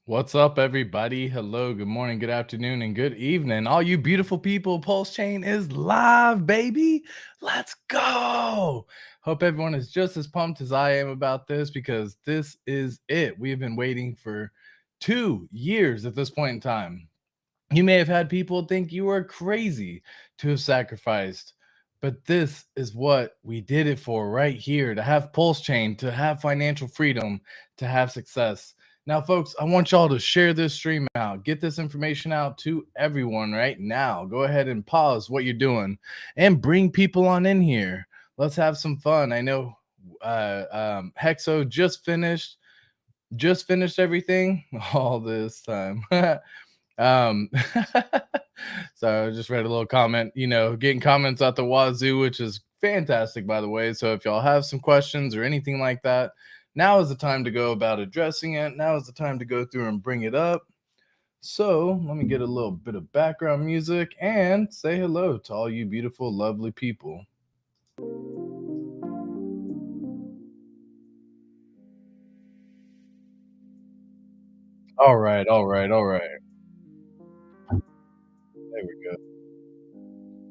What's up, everybody? Hello, good morning, good afternoon, and good evening. All you beautiful people, PulseChain is live, baby. Let's go. Hope everyone is just as pumped as I am about this because this is it. We have been waiting for 2 years at this point in time. You may have had people think you were crazy to have sacrificed, but this is what we did it for right here, to have PulseChain, to have financial freedom, to have success. Now, folks, I want y'all to share this stream out. Get this information out to everyone right now. Go ahead and pause what you're doing and bring people on in here. Let's have some fun. I know Hexo just finished everything all this time. Um, so I just read a little comment, getting comments out the wazoo, which is fantastic, by the way. So if y'all have some questions or anything like that, now is the time to go about addressing it. Now is the time to go through and bring it up. So let me get a little bit of background music and say hello to all you beautiful, lovely people. All right. There we go.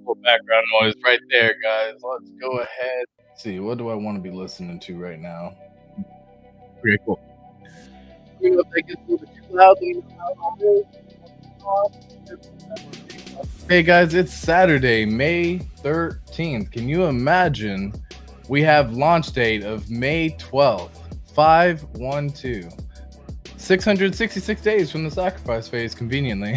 Little background noise right there, guys. Let's go ahead. Let's see, what do I want to be listening to right now? Pretty cool. Hey guys, it's Saturday, May 13th. Can you imagine? We have launch date of May 12th, 512. 666 days from the sacrifice phase, conveniently.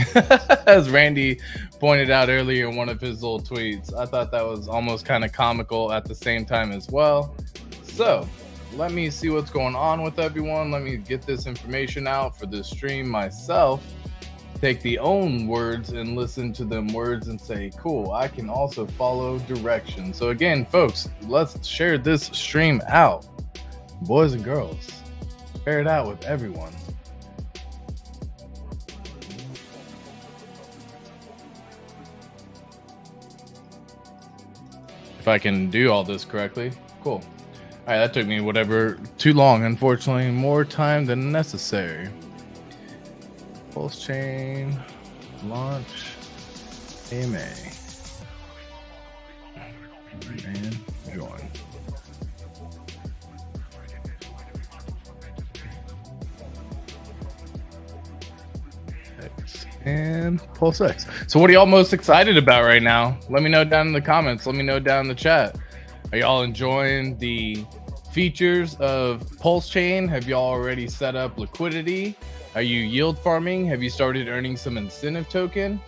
As Randy pointed out earlier in one of his little tweets. I thought that was almost kind of comical at the same time as well. So let me see what's going on with everyone. Let me get this information out for this stream myself. Take the own words and listen to them words and say, cool, I can also follow directions. So again, folks, let's share this stream out. Boys and girls, share it out with everyone. If I can do all this correctly, cool. All right, that took me too long, unfortunately, more time than necessary. PulseChain launch AMA and join. X and PulseX. So what are y'all most excited about right now? Let me know down in the comments. Let me know down in the chat. Are y'all enjoying the features of PulseChain? Have y'all already set up liquidity? Are you yield farming? Have you started earning some incentive token?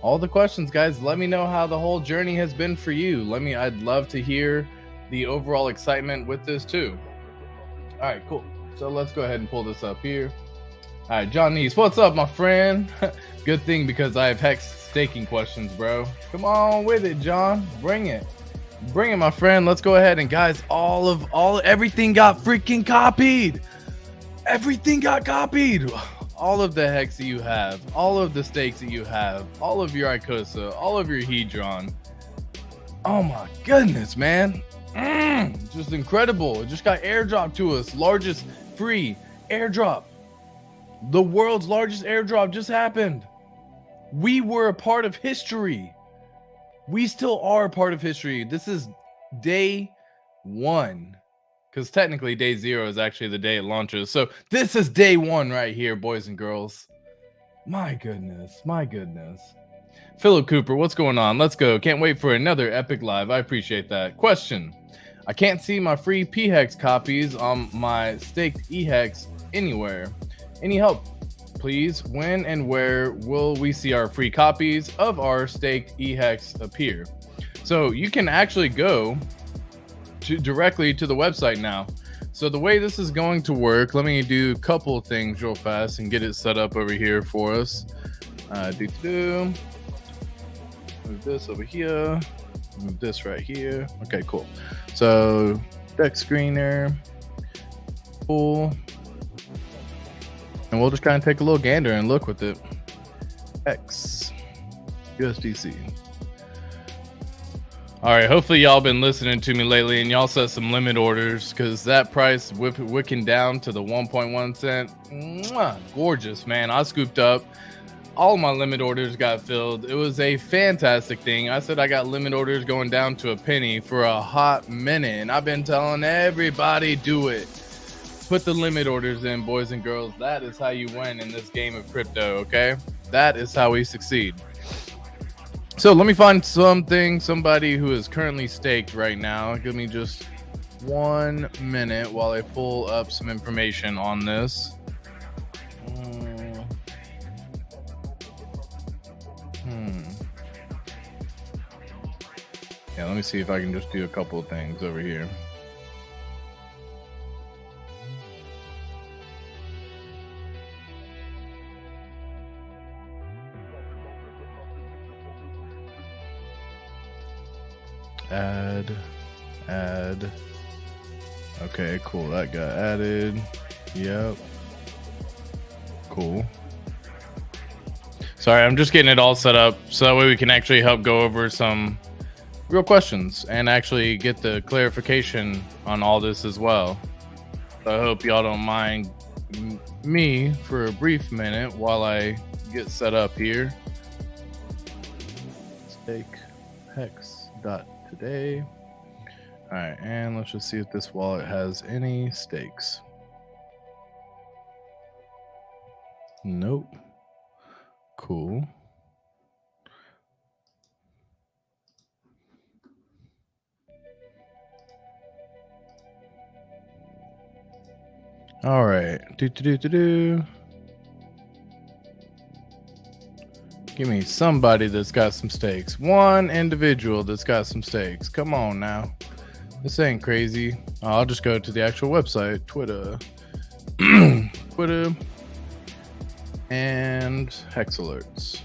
All the questions, guys. Let me know how the whole journey has been for you. I'd love to hear the overall excitement with this too. All right, cool. So let's go ahead and pull this up here. All right, John Neese, what's up, my friend? Good thing, because I have Hex staking questions, bro. Come on with it, John. Bring it, my friend. Let's go ahead and, guys, everything got freaking copied. Everything got copied. All of the Hex that you have, all of the stakes that you have, all of your Icosa, all of your Hedron. Oh my goodness, man. Just incredible. It just got airdropped to us. Largest free airdrop. The world's largest airdrop just happened. We were a part of history. We still are a part of history. This is day one. Because technically day 0 is actually the day it launches. So this is day 1 right here, boys and girls. My goodness. Philip Cooper, what's going on? Let's go. Can't wait for another epic live. I appreciate that. Question. I can't see my free P-Hex copies on my staked E-Hex anywhere. Any help, please? When and where will we see our free copies of our staked E-Hex appear? So you can actually go directly to the website now. So the way this is going to work, let me do a couple of things real fast and get it set up over here for us. Move this over here, move this right here. Okay, cool. So deck screener, cool. And we'll just kind of take a little gander and look with it. X USDC. All right, hopefully y'all been listening to me lately and y'all set some limit orders, because that price wicking down to the 1.1 cent. Mwah, gorgeous, man. I scooped up. All my limit orders got filled. It was a fantastic thing. I said I got limit orders going down to a penny for a hot minute, and I've been telling everybody, do it. Put the limit orders in, boys and girls. That is how you win in this game of crypto, okay? That is how we succeed. So let me find somebody who is currently staked right now. Give me just 1 minute while I pull up some information on this. Yeah, let me see if I can just do a couple of things over here. Add. Okay, cool. That got added. Yep. Cool. Sorry, I'm just getting it all set up so that way we can actually help go over some real questions and actually get the clarification on all this as well. So I hope y'all don't mind me for a brief minute while I get set up here. Stake hex.today. All right, and let's just see if this wallet has any stakes. Nope. Cool. All right. Give me somebody that's got some stakes. One individual that's got some stakes. Come on now. This ain't crazy. I'll just go to the actual website, Twitter. Twitter and hex alerts.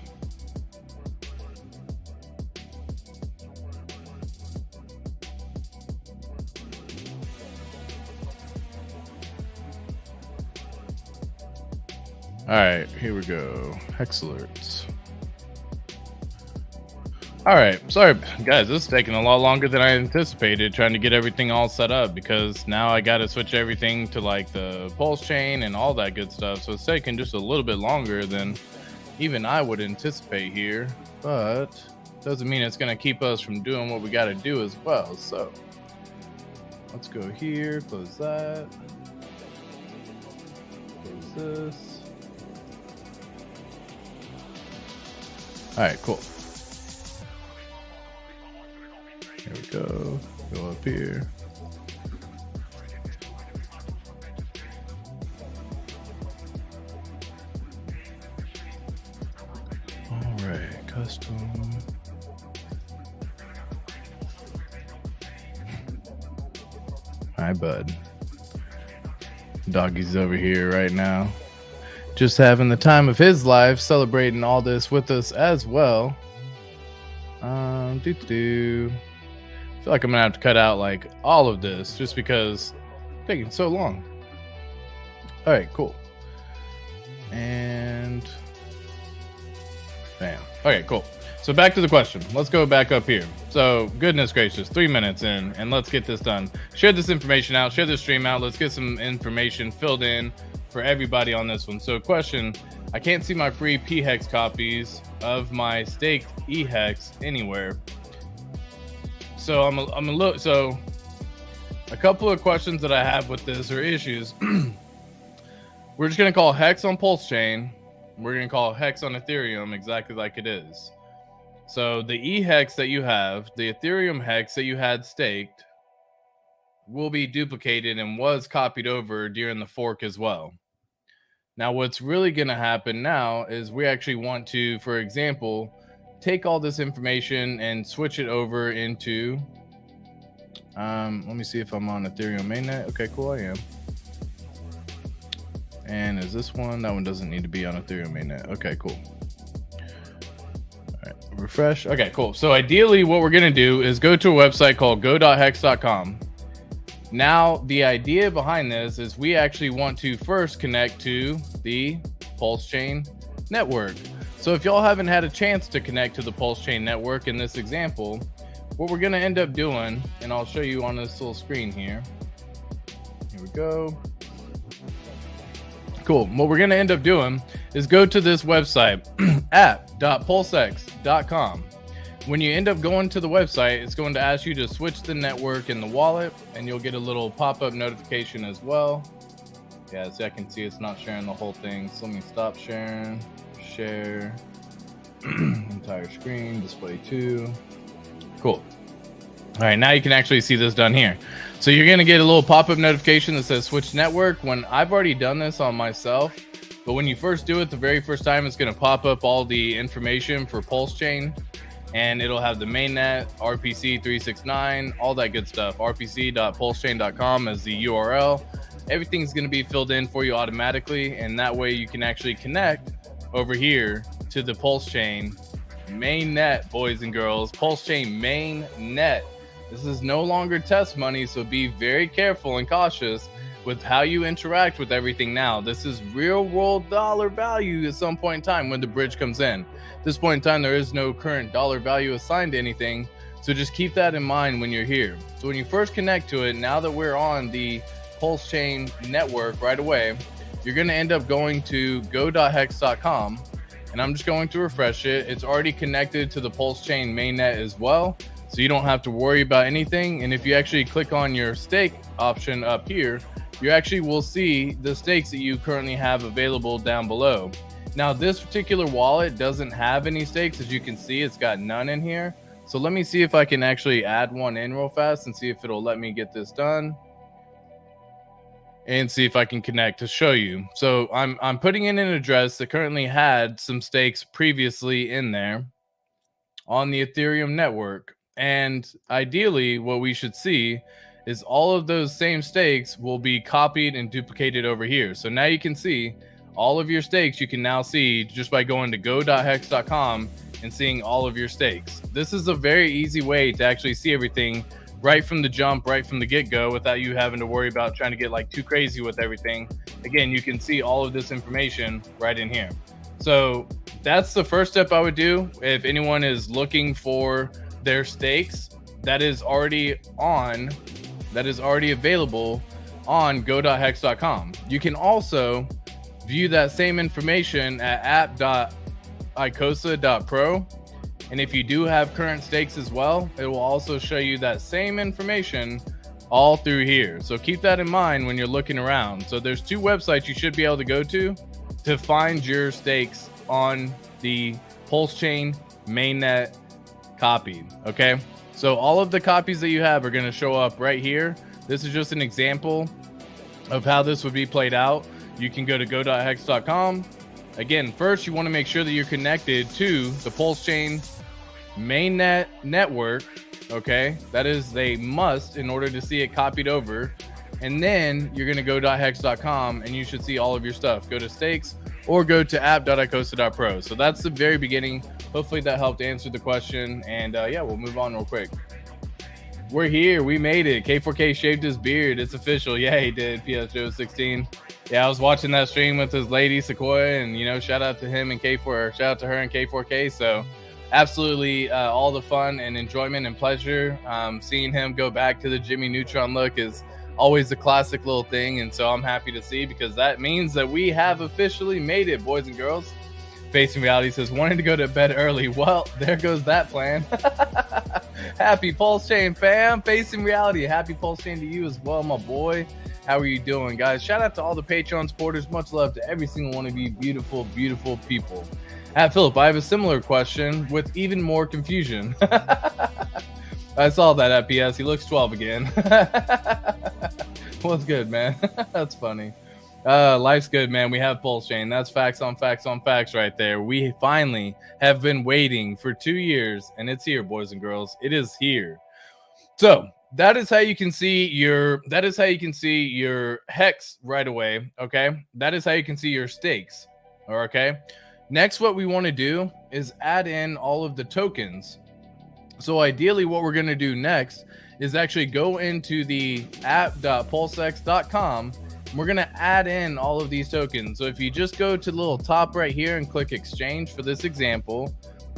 All right, here we go. Hex alerts. All right, sorry guys, this is taking a lot longer than I anticipated, trying to get everything all set up, because now I got to switch everything to like the PulseChain and all that good stuff. So it's taking just a little bit longer than even I would anticipate here, but doesn't mean it's going to keep us from doing what we got to do as well. So let's go here, close that, close this. All right, cool. Here we go. Go up here. All right, custom. Hi, bud. Doggy's over here right now, just having the time of his life, celebrating all this with us as well. I feel like I'm gonna have to cut out like all of this just because it's taking so long. All right, cool. And bam. Okay, cool. So back to the question. Let's go back up here. So goodness gracious, 3 minutes in, and let's get this done. Share this information out, share this stream out. Let's get some information filled in for everybody on this one. So question, I can't see my free p-hex copies of my staked e-hex anywhere. So I'm a look. So a couple of questions that I have with this, or issues. We're just gonna call hex on PulseChain. We're gonna call hex on Ethereum exactly like it is. So the e-hex that you have, the Ethereum hex that you had staked, will be duplicated and was copied over during the fork as well. Now, what's really gonna happen now is we actually want to, for example, take all this information and switch it over into let me see if I'm on Ethereum mainnet. Okay, cool, I am. And is this one? That one doesn't need to be on Ethereum mainnet. Okay, cool. All right, refresh. Okay, cool. So ideally what we're gonna do is go to a website called go.hex.com. Now the idea behind this is we actually want to first connect to the PulseChain network. So if y'all haven't had a chance to connect to the PulseChain network in this example, what we're going to end up doing, and I'll show you on this little screen here. Here we go. Cool. What we're going to end up doing is go to this website, app.pulsex.com. When you end up going to the website, it's going to ask you to switch the network in the wallet, and you'll get a little pop-up notification as well. Yeah, as I can see, it's not sharing the whole thing. So let me stop sharing, share, entire screen, display 2. Cool. All right, now you can actually see this done here. So you're going to get a little pop-up notification that says switch network. When I've already done this on myself, but when you first do it, the very first time, it's going to pop up all the information for PulseChain, and it'll have the mainnet, RPC 369, all that good stuff. rpc.pulsechain.com as the URL. Everything's going to be filled in for you automatically, and that way you can actually connect over here to the PulseChain mainnet, boys and girls. PulseChain mainnet. This is no longer test money, so be very careful and cautious with how you interact with everything now. This is real world dollar value at some point in time when the bridge comes in. At this point in time, there is no current dollar value assigned to anything, so just keep that in mind when you're here. So when you first connect to it, now that we're on the PulseChain network right away, you're going to end up going to go.hex.com, and I'm just going to refresh it. It's already connected to the PulseChain mainnet as well, so you don't have to worry about anything. And if you actually click on your stake option up here, you actually will see the stakes that you currently have available down below. Now, this particular wallet doesn't have any stakes. As you can see, it's got none in here. So let me see if I can actually add one in real fast and see if it'll let me get this done. And see if I can connect to show you. So I'm putting in an address that currently had some stakes previously in there on the Ethereum network. And ideally, what we should see is all of those same stakes will be copied and duplicated over here. So now you can see all of your stakes. You can now see just by going to go.hex.com and seeing all of your stakes. This is a very easy way to actually see everything right from the jump, right from the get-go, without you having to worry about trying to get like too crazy with everything. Again, you can see all of this information right in here. So that's the first step I would do. If anyone is looking for their stakes, that is already available on go.hex.com. You can also view that same information at app.icosa.pro. And if you do have current stakes as well, it will also show you that same information all through here. So keep that in mind when you're looking around. So there's 2 websites you should be able to go to find your stakes on the PulseChain mainnet copied. Okay, so all of the copies that you have are going to show up right here. This is just an example of how this would be played out. You can go to go.hex.com. Again, first you want to make sure that you're connected to the PulseChain mainnet network. Okay, that is a must in order to see it copied over. And then you're going to go.hex.com and you should see all of your stuff. Go to stakes or go to app.icosa.pro. So that's the very beginning. Hopefully that helped answer the question. And yeah, we'll move on real quick. We're here. We made it. K4K shaved his beard. It's official. Yeah, he did. PS Joe 16. Yeah, I was watching that stream with his lady Sequoia, and you know, shout out to him and K4. Shout out to her and K4K. So absolutely all the fun and enjoyment and pleasure. Seeing him go back to the Jimmy Neutron look is always a classic little thing, and so I'm happy to see, because that means that we have officially made it, boys and girls. Facing Reality says, wanting to go to bed early. Well, there goes that plan. Happy PulseChain fam. Facing Reality, happy PulseChain to you as well, my boy. How are you doing, guys? Shout out to all the Patreon supporters. Much love to every single one of you beautiful, beautiful people. Philip, I have a similar question with even more confusion. I saw that at PS. He looks 12 again. What's good, man? That's funny. Life's good, man. We have PulseChain. That's facts on facts on facts right there. We finally have been waiting for 2 years, and it's here, boys and girls. It is here. So that is how you can see your hex right away. Okay, that is how you can see your stakes. Okay, next what we want to do is add in all of the tokens. So ideally what we're going to do next is actually go into the app.pulsex.com. We're going to add in all of these tokens. So if you just go to the little top right here and click exchange for this example,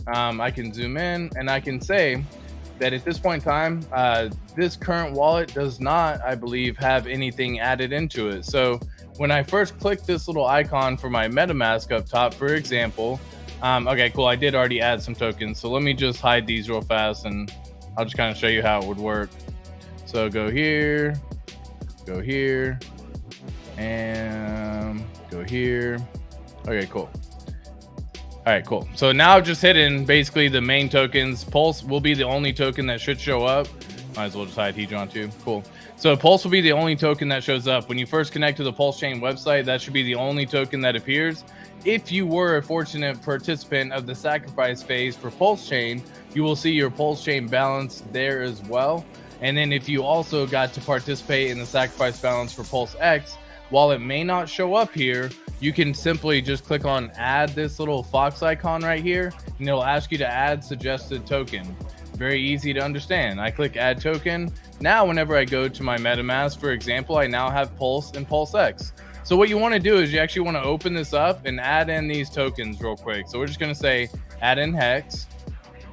I can zoom in and I can say, that at this point in time, this current wallet does not, I believe, have anything added into it. So when I first clicked this little icon for my MetaMask up top, for example, okay, cool, I did already add some tokens. So let me just hide these real fast and I'll just kind of show you how it would work. So go here, and go here. Okay, cool. All right, cool. So now I've just hidden basically the main tokens. Pulse will be the only token that should show up. Might as well just hide Hedron too. Cool. So Pulse will be the only token that shows up. When you first connect to the PulseChain website, that should be the only token that appears. If you were a fortunate participant of the sacrifice phase for PulseChain, you will see your PulseChain balance there as well. And then if you also got to participate in the sacrifice balance for Pulse X, while it may not show up here, you can simply just click on add this little fox icon right here, and it'll ask you to add suggested token. Very easy to understand. I click add token. Now, whenever I go to my MetaMask, for example, I now have Pulse and Pulse X. So what you want to do is you actually want to open this up and add in these tokens real quick. So we're just going to say add in hex.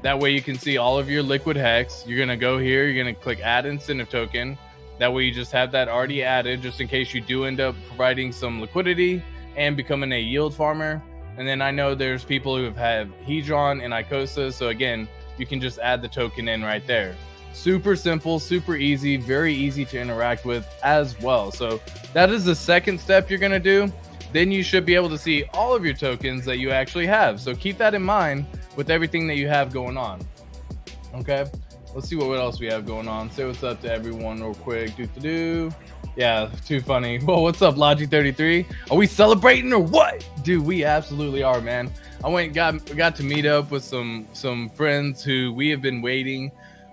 That way you can see all of your liquid hex. You're going to go here. You're going to click add incentive token. That way you just have that already added, just in case you do end up providing some liquidity and becoming a yield farmer. And then I know there's people who have Hedron and Icosa. So again, you can just add the token in right there. Super simple, super easy, very easy to interact with as well. So that is the second step you're going to do. Then you should be able to see all of your tokens that you actually have. So keep that in mind with everything that you have going on. Okay, let's see what else we have going on. Say what's up to everyone real quick. Yeah, too funny. Well, what's up, Logi33? Are we celebrating or what? Dude, we absolutely are, man. I went and got to meet up with some friends who we have been waiting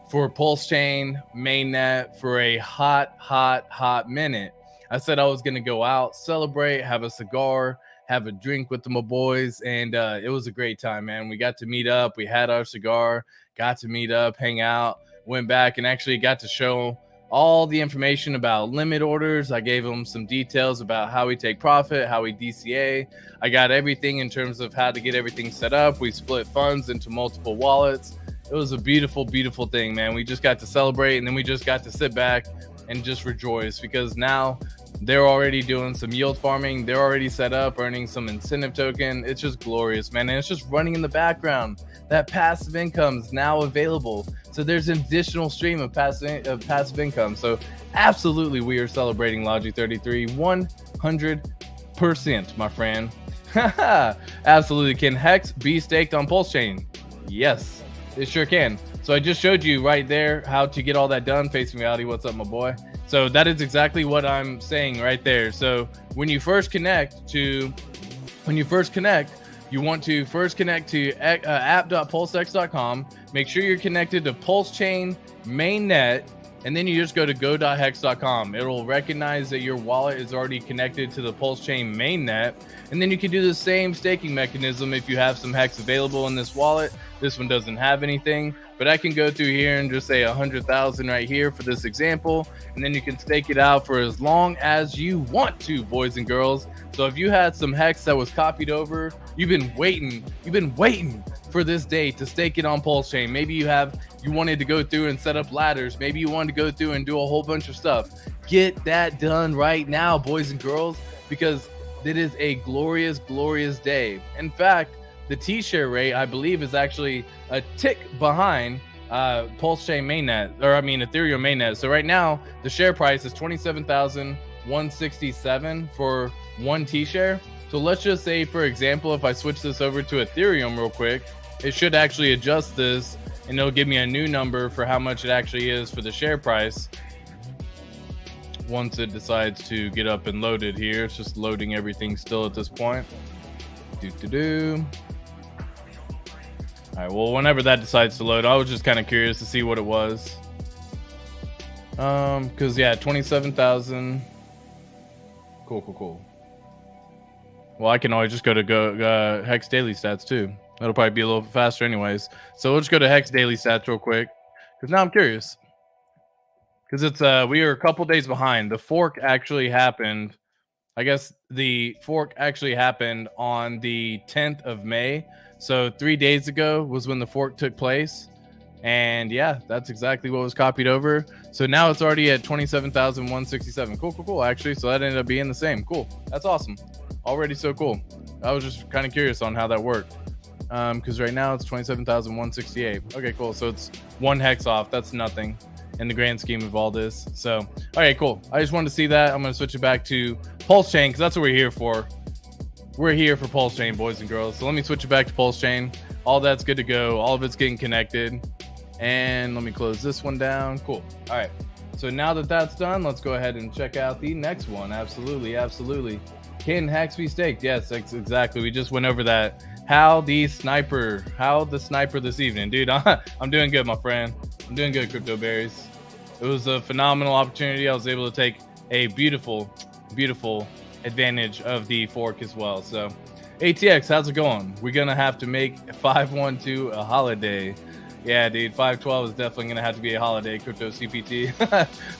for PulseChain mainnet for a hot minute. I said I was gonna go out, celebrate, have a cigar, have a drink with my boys, and it was a great time, man. We got to meet up, we had our cigar, got to meet up, hang out, went back and actually got to show all the information about limit orders. I gave them some details about how we take profit, how we DCA. I got everything in terms of how to get everything set up. We split funds into multiple wallets. It was a beautiful, beautiful thing, man. We just got to celebrate, and then we just got to sit back and just rejoice, because now they're already doing some yield farming. They're already set up, earning some incentive token. It's just glorious, man. And it's just running in the background. That passive income is now available. So there's an additional stream of passive income. So absolutely, we are celebrating Logi33 100%, my friend. Absolutely. Can Hex be staked on PulseChain? Yes, it sure can. So I just showed you right there how to get all that done. Facing Reality, what's up, my boy? So that is exactly what I'm saying right there. So when you first connect, you want to first connect to app.pulsex.com. Make sure you're connected to PulseChain mainnet, and then you just go to go.hex.com. It will recognize that your wallet is already connected to the PulseChain mainnet, and then you can do the same staking mechanism if you have some hex available in this wallet. This one doesn't have anything, but I can go through here and just say 100,000 right here for this example, and then you can stake it out for as long as you want to, boys and girls. So if you had some hex that was copied over, you've been waiting for this day to stake it on PulseChain. Maybe you wanted to go through and set up ladders. Maybe you wanted to go through and do a whole bunch of stuff. Get that done right now, boys and girls, because it is a glorious, glorious day. In fact, the T-share rate, I believe, is actually a tick behind PulseChain mainnet, or I mean Ethereum mainnet. So right now, the share price is 27,167 for one T-share. So let's just say, for example, if I switch this over to Ethereum real quick, it should actually adjust this, and it'll give me a new number for how much it actually is for the share price. Once it decides to get up and loaded here, it's just loading everything still at this point. All right, well, whenever that decides to load, I was just kind of curious to see what it was. Because, yeah, 27,000. Cool. Well, I can always just go to Hex Daily Stats, too. That'll probably be a little faster anyways. So we'll just go to Hex Daily Stats real quick, because now I'm curious. Because it's we are a couple days behind. The fork actually happened. I guess the fork actually happened on the 10th of May. So 3 days ago was when the fork took place. And yeah, that's exactly what was copied over. So now it's already at 27,167. Cool. Actually, so that ended up being the same. Cool. That's awesome. Already so cool. I was just kind of curious on how that worked. Because right now it's 27,168. Okay, cool. So it's 1 hex off. That's nothing in the grand scheme of all this. So, all right, cool. I just wanted to see that. I'm going to switch it back to PulseChain because that's what we're here for. We're here for PulseChain, boys and girls. So let me switch it back to PulseChain. All that's good to go. All of it's getting connected. And let me close this one down. Cool. All right. So now that that's done, let's go ahead and check out the next one. Absolutely. Can hex be staked? Yes, exactly. We just went over that. How the sniper this evening, dude. I'm doing good, my friend. I'm doing good, Crypto Berries. It was a phenomenal opportunity. I was able to take a beautiful advantage of the fork as well. So ATX, how's it going? We're gonna have to make 512 a holiday. Yeah, dude, 512 is definitely gonna have to be a holiday, Crypto CPT.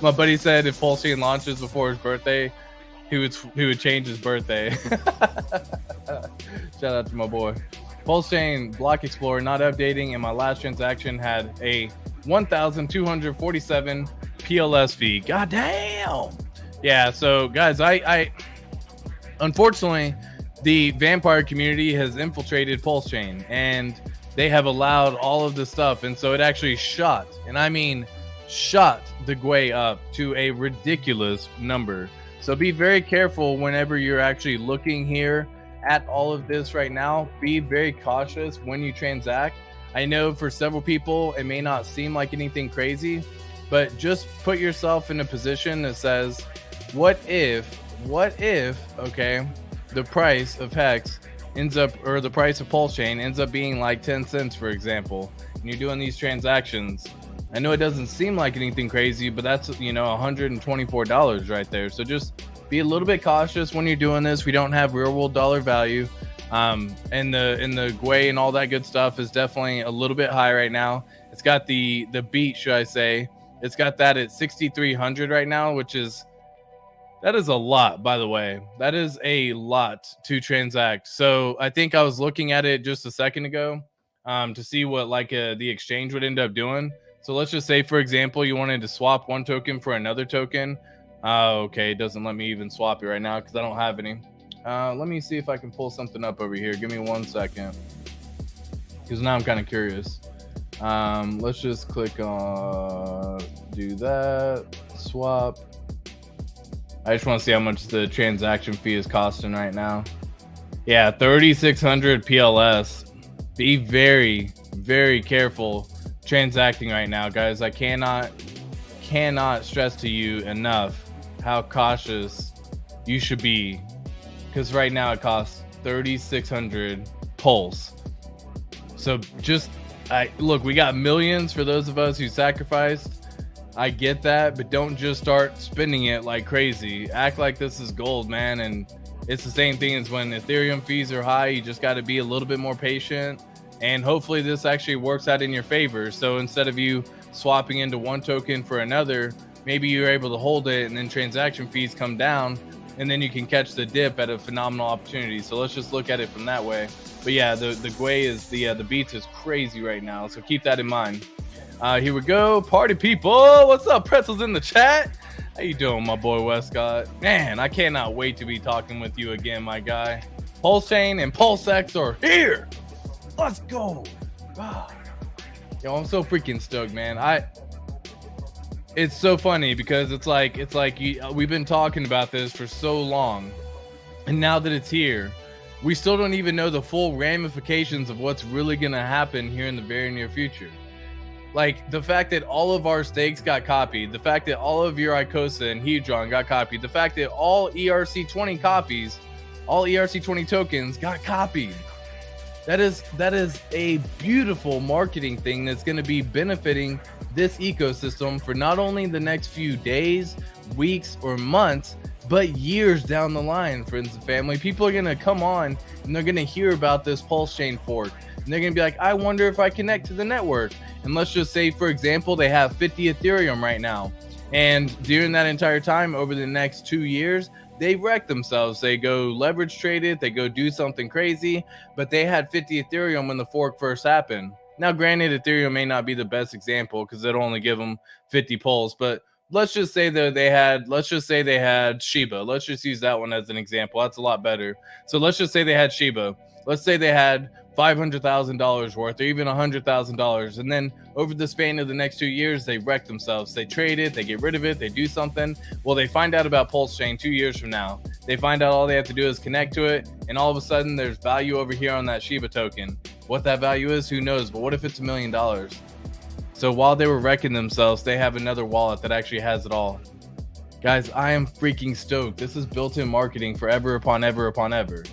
My buddy said if PulseChain launches before his birthday, he would change his birthday. Shout out to my boy. PulseChain Block Explorer not updating, and my last transaction had a 1,247 PLS fee. God damn. Yeah, so guys, I unfortunately the vampire community has infiltrated PulseChain and they have allowed all of this stuff, and so it actually shot, and I mean shot the GWI up to a ridiculous number. So be very careful whenever you're actually looking here at all of this right now. Be very cautious when you transact. I know for several people it may not seem like anything crazy, but just put yourself in a position that says, what if, okay, the price of Hex ends up, or the price of PulseChain ends up being like 10 cents, for example, and you're doing these transactions. I know it doesn't seem like anything crazy, but that's, you know, $124 right there. So just be a little bit cautious when you're doing this. We don't have real world dollar value. And the GWI and all that good stuff is definitely a little bit high right now. It's got the beat, should I say. It's got that at 6,300 right now, that is a lot, by the way. That is a lot to transact. So I think I was looking at it just a second ago to see what the exchange would end up doing. So let's just say, for example, you wanted to swap one token for another token. Okay, it doesn't let me even swap it right now because I don't have any. Let me see if I can pull something up over here. Give me 1 second, because now I'm kind of curious. Let's just click on do that, swap. I just want to see how much the transaction fee is costing right now. Yeah, 3,600 PLS. Be very, very careful transacting right now, guys. I cannot stress to you enough how cautious you should be, because right now it costs 3,600 Pulse. So just look, we got millions for those of us who sacrificed. I get that, but don't just start spending it like crazy. Act like this is gold, man. And it's the same thing as when Ethereum fees are high. You just got to be a little bit more patient, and hopefully this actually works out in your favor. So instead of you swapping into one token for another, maybe you're able to hold it and then transaction fees come down, and then you can catch the dip at a phenomenal opportunity. So let's just look at it from that way. But yeah, the GWI is the beats is crazy right now. So keep that in mind. Here we go, party people. What's up, Pretzels in the chat? How you doing, my boy Westcott? Man, I cannot wait to be talking with you again, my guy. PulseChain and PulseX are here. Let's go. Wow. Yo, I'm so freaking stoked, man. It's so funny because it's like we've been talking about this for so long, and now that it's here, we still don't even know the full ramifications of what's really gonna happen here in the very near future. Like the fact that all of our stakes got copied, the fact that all of your Icosa and Hedron got copied, the fact that all ERC20 copies, all ERC20 tokens got copied. That is a beautiful marketing thing that's going to be benefiting this ecosystem for not only the next few days, weeks, or months, but years down the line, friends and family. People are going to come on and they're going to hear about this PulseChain fork. And they're going to be like, I wonder if I connect to the network. And let's just say, for example, they have 50 Ethereum right now. And during that entire time, over the next 2 years, they wreck themselves. They go leverage trade it. They go do something crazy. But they had 50 Ethereum when the fork first happened. Now, granted, Ethereum may not be the best example because it'll only give them 50 pulls, but let's just say that they had Shiba. Let's just use that one as an example. That's a lot better. So let's just say they had Shiba. Let's say they had $500,000 worth, or even $100,000, and then over the span of the next 2 years, they wreck themselves. They trade it, they get rid of it, they do something. Well, they find out about PulseChain 2 years from now. They find out all they have to do is connect to it, and all of a sudden, there's value over here on that Shiba token. What that value is, who knows? But what if it's $1 million? So while they were wrecking themselves, they have another wallet that actually has it all. Guys, I am freaking stoked. This is built-in marketing forever upon ever upon ever.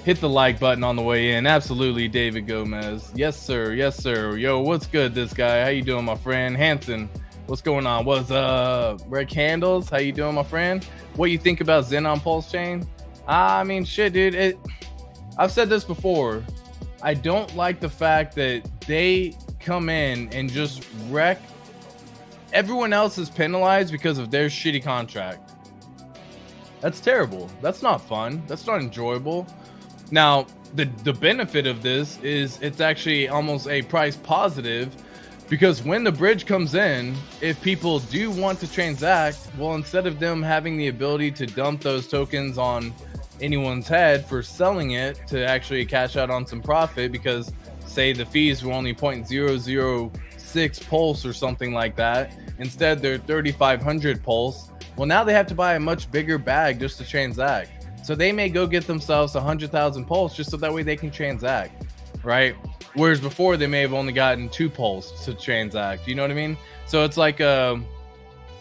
Hit the like button on the way in. Absolutely, David Gomez. Yes, sir. Yes, sir. Yo, what's good, this guy? How you doing, my friend? Hanson, what's going on? What's up? Red Candles, how you doing, my friend? What you think about Zen on PulseChain? I mean, shit, dude. I've said this before. I don't like the fact that they come in and just wreck. Everyone else is penalized because of their shitty contract. That's terrible. That's not fun. That's not enjoyable. Now, the benefit of this is it's actually almost a price positive, because when the bridge comes in, if people do want to transact, well, instead of them having the ability to dump those tokens on anyone's head for selling it to actually cash out on some profit, because say the fees were only 0.006 pulse or something like that, instead they're 3,500 pulse. Well, now they have to buy a much bigger bag just to transact. So they may go get themselves 100,000 pulse just so that way they can transact, right? Whereas before they may have only gotten 2 pulse to transact. You know what I mean? So it's like a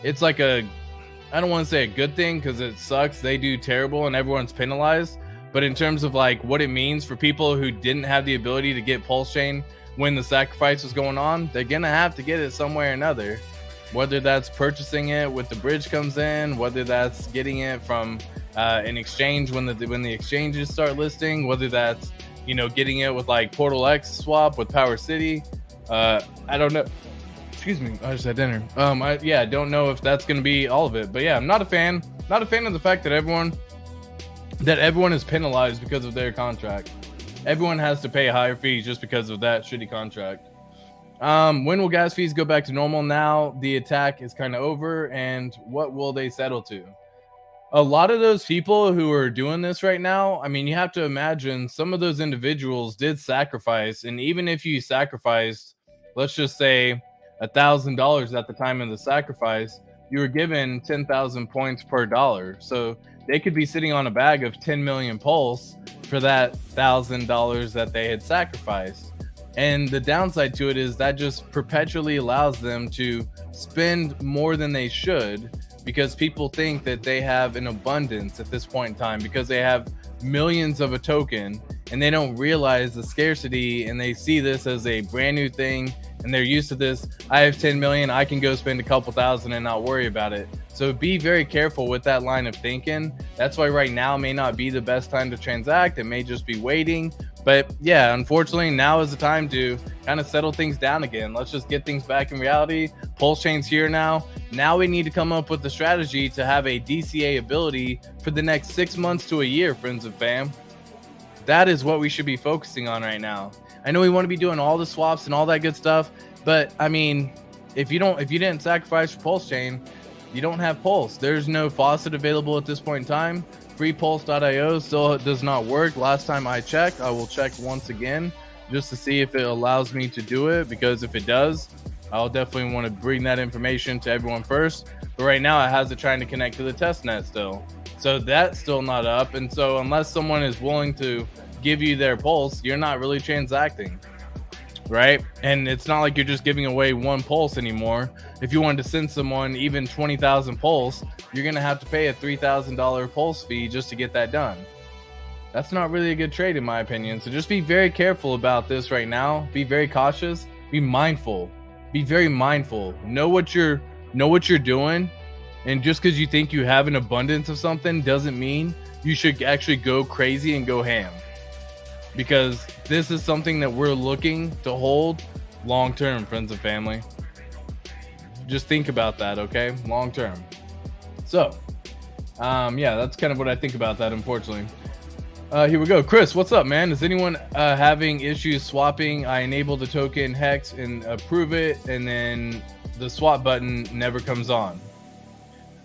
I don't want to say a good thing because it sucks. They do terrible and everyone's penalized. But in terms of like what it means for people who didn't have the ability to get PulseChain when the sacrifice was going on, they're gonna have to get it some way or another. Whether that's purchasing it with the bridge comes in, whether that's getting it from an exchange when the exchanges start listing, whether that's, you know, getting it with like Portal X swap with Power City. I don't know. Excuse me, I just had dinner. I don't know if that's going to be all of it, but yeah, I'm not a fan of the fact that everyone is penalized because of their contract. Everyone has to pay higher fees just because of that shitty contract. When will gas fees go back to normal? Now the attack is kind of over, and what will they settle to? A lot of those people who are doing this right now, I mean, you have to imagine some of those individuals did sacrifice, and even if you sacrificed, let's just say $1,000 at the time of the sacrifice, you were given 10,000 points per dollar. So they could be sitting on a bag of 10 million pulse for that $1,000 that they had sacrificed. And the downside to it is that just perpetually allows them to spend more than they should, because people think that they have an abundance at this point in time because they have millions of a token, and they don't realize the scarcity, and they see this as a brand new thing, and they're used to this. I have 10 million, I can go spend a couple thousand and not worry about it. So be very careful with that line of thinking. That's why right now may not be the best time to transact. It may just be waiting. But yeah, unfortunately, now is the time to kind of settle things down again. Let's just get things back in reality. PulseChain's here now. Now we need to come up with a strategy to have a DCA ability for the next 6 months to a year, friends and fam. That is what we should be focusing on right now. I know we want to be doing all the swaps and all that good stuff, but I mean, if you didn't sacrifice for PulseChain, you don't have Pulse. There's no faucet available at this point in time. FreePulse.io still does not work. Last time I checked, I will check once again just to see if it allows me to do it, because if it does, I'll definitely want to bring that information to everyone first. But right now it has it trying to connect to the testnet still. So that's still not up. And so unless someone is willing to give you their pulse, you're not really transacting, right? And it's not like you're just giving away one pulse anymore. If you wanted to send someone even 20,000 pulse, you're going to have to pay a $3,000 pulse fee just to get that done. That's not really a good trade in my opinion. So just be very careful about this right now. Be very cautious. Be mindful. Be very mindful. Know what you're doing. And just because you think you have an abundance of something doesn't mean you should actually go crazy and go ham. Because this is something that we're looking to hold long term, friends and family. Just think about that, okay? Long term. So, yeah, that's kind of what I think about that, unfortunately. Here we go. Chris, what's up, man? Is anyone having issues swapping? I enable the token hex and approve it, and then the swap button never comes on.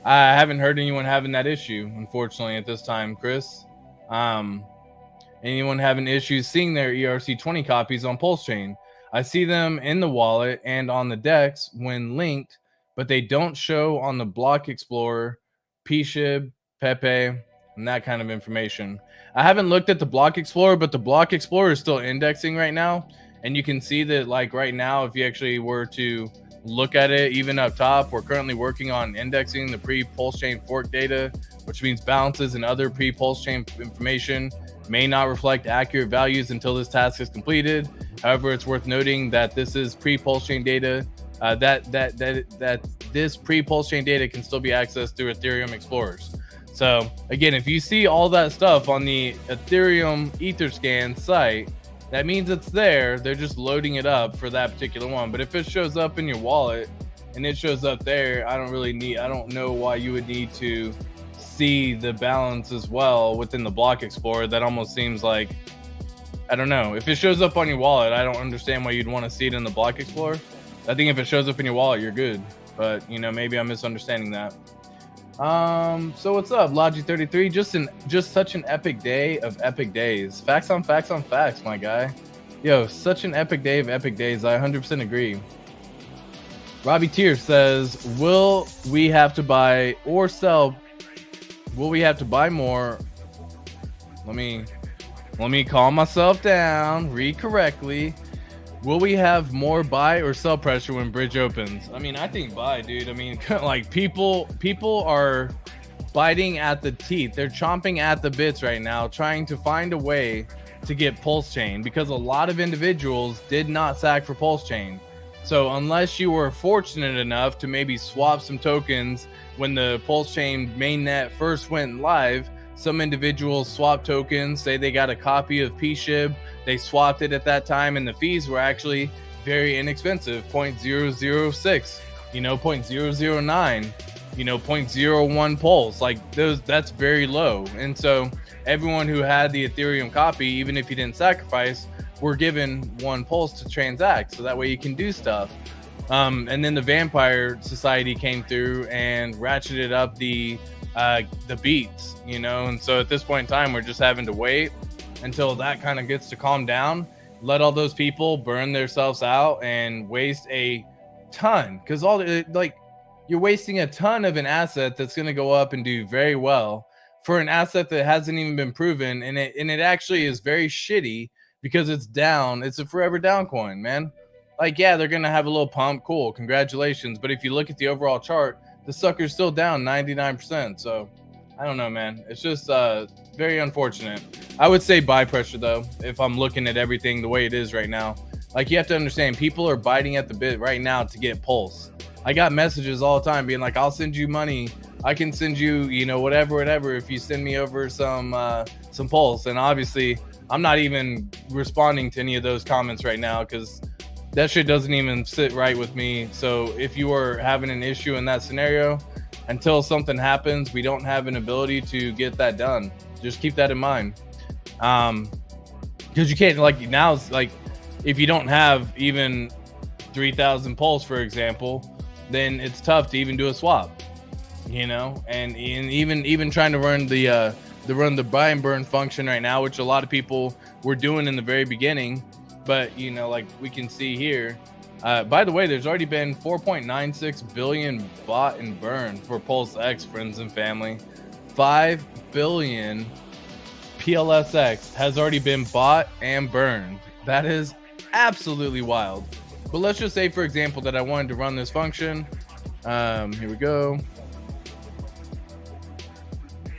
I haven't heard anyone having that issue, unfortunately, at this time, Chris. Anyone having issues seeing their ERC20 copies on PulseChain? I see them in the wallet and on the DEX when linked, but they don't show on the Block Explorer, PSHIB, Pepe, and that kind of information. I haven't looked at the Block Explorer, but the Block Explorer is still indexing right now. And you can see that, like, right now, if you actually were to look at it, even up top, we're currently working on indexing the pre-PulseChain fork data, which means balances and other pre-PulseChain information may not reflect accurate values until this task is completed. However, it's worth noting that this is pre-PulseChain data. That this pre-PulseChain data can still be accessed through Ethereum Explorers. So again, if you see all that stuff on the Ethereum Etherscan site, that means it's there. They're just loading it up for that particular one. But if it shows up in your wallet and it shows up there, I don't know why you would need to see the balance as well within the Block Explorer. That almost seems like, I don't know. If it shows up on your wallet, I don't understand why you'd want to see it in the Block Explorer. I think if it shows up in your wallet, you're good. But, you know, maybe I'm misunderstanding that. So what's up, Logi33? Just such an epic day of epic days. Facts on facts on facts, my guy. Yo, such an epic day of epic days. I 100% agree. Robbie Tier says, will we have to buy or sell? Will we have to buy more? Let me calm myself down. Read correctly. Will we have more buy or sell pressure when bridge opens? I mean, I think buy, dude. I mean, like people are biting at the teeth. They're chomping at the bits right now, trying to find a way to get PulseChain because a lot of individuals did not sack for PulseChain. So unless you were fortunate enough to maybe swap some tokens when the PulseChain mainnet first went live, some individuals swap tokens, say they got a copy of PSHIB, they swapped it at that time, and the fees were actually very inexpensive, 0.006, 0.009, 0.01 pulse, like that's very low. And so everyone who had the Ethereum copy, even if you didn't sacrifice, were given one pulse to transact, so that way you can do stuff. And then the Vampire Society came through and ratcheted up the beats, and so at this point in time, we're just having to wait until that kind of gets to calm down, let all those people burn themselves out and waste a ton, because you're wasting a ton of an asset that's going to go up and do very well for an asset that hasn't even been proven, and it actually is very shitty because it's down. It's a forever down coin, man. Like, yeah, they're going to have a little pump, cool, congratulations, but if you look at the overall chart, the sucker's still down 99%. So I don't know, man. It's just very unfortunate. I would say buy pressure, though, if I'm looking at everything the way it is right now. Like, you have to understand, people are biting at the bit right now to get Pulse. I got messages all the time being like, I'll send you money. I can send you, whatever, if you send me over some Pulse. And obviously, I'm not even responding to any of those comments right now because that shit doesn't even sit right with me. So if you are having an issue in that scenario, until something happens, we don't have an ability to get that done. Just keep that in mind. Because you can't, now it's like, if you don't have even 3,000 Pulse, for example, then it's tough to even do a swap, and even trying to run the buy and burn function right now, which a lot of people were doing in the very beginning. But, like we can see here, by the way, there's already been 4.96 billion bought and burned for Pulse X, friends and family. 5 billion PLSX has already been bought and burned. That is absolutely wild. But let's just say, for example, that I wanted to run this function. Here we go.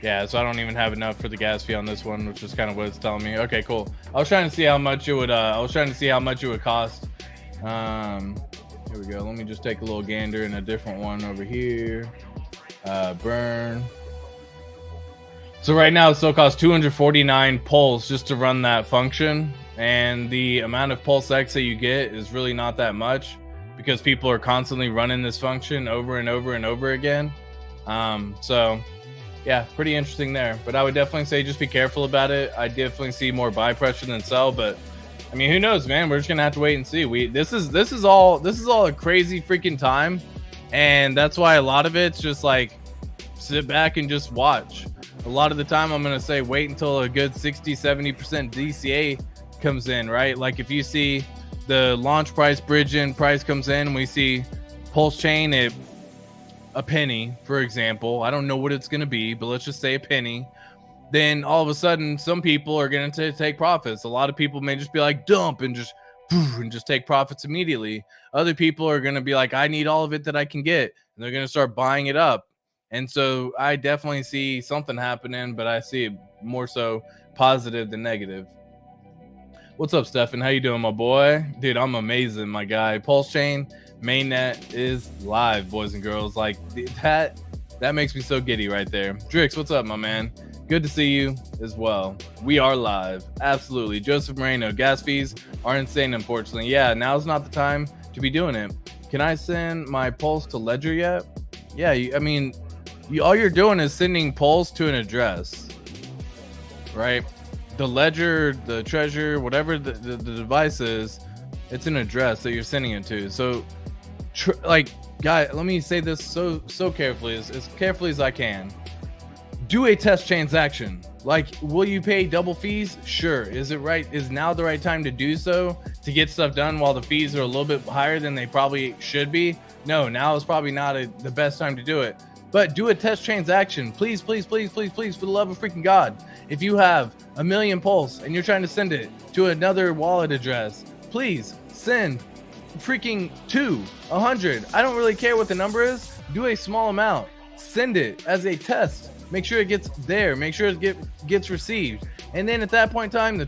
Yeah, so I don't even have enough for the gas fee on this one, which is kind of what it's telling me. Okay, cool. I was trying to see how much it would. Cost. Here we go. Let me just take a little gander in a different one over here. Burn. So right now, it still costs 249 Pulse just to run that function, and the amount of Pulse X that you get is really not that much because people are constantly running this function over and over and over again. So yeah, pretty interesting there. But I would definitely say just be careful about it. I definitely see more buy pressure than sell, but I mean, who knows, man? We're just gonna have to wait and see. This is all a crazy freaking time, and that's why a lot of it's just like sit back and just watch. A lot of the time, I'm gonna say wait until a good 60-70% DCA comes in, right? Like if you see the launch price, bridge in price comes in, and we see PulseChain at a penny, for example. I don't know what it's gonna be, but let's just say a penny. Then all of a sudden, some people are going to take profits. A lot of people may just be like, dump and just take profits immediately. Other people are going to be like, I need all of it that I can get. And they're going to start buying it up. And so I definitely see something happening, but I see it more so positive than negative. What's up, Stefan? How you doing, my boy? Dude, I'm amazing, my guy. PulseChain mainnet is live, boys and girls. Like that makes me so giddy right there. Drix, what's up, my man? Good to see you as well. We are live. Absolutely. Joseph Moreno, gas fees are insane, unfortunately. Yeah, now's not the time to be doing it. Can I send my Pulse to Ledger yet? Yeah, all you're doing is sending Pulse to an address, right? The Ledger, the Treasure, whatever the device is, it's an address that you're sending it to. So, guy, let me say this so carefully, as carefully as I can. Do a test transaction. Like, will you pay double fees? Sure. Is it right? Is now the right time to do so to get stuff done while the fees are a little bit higher than they probably should be? No, now is probably not the best time to do it. But do a test transaction. Please, please, please, please, please, for the love of freaking God. If you have 1 million Pulse and you're trying to send it to another wallet address, please send freaking 100. I don't really care what the number is. Do a small amount. Send it as a test. Make sure it gets there. Make sure it gets received. And then at that point in time, the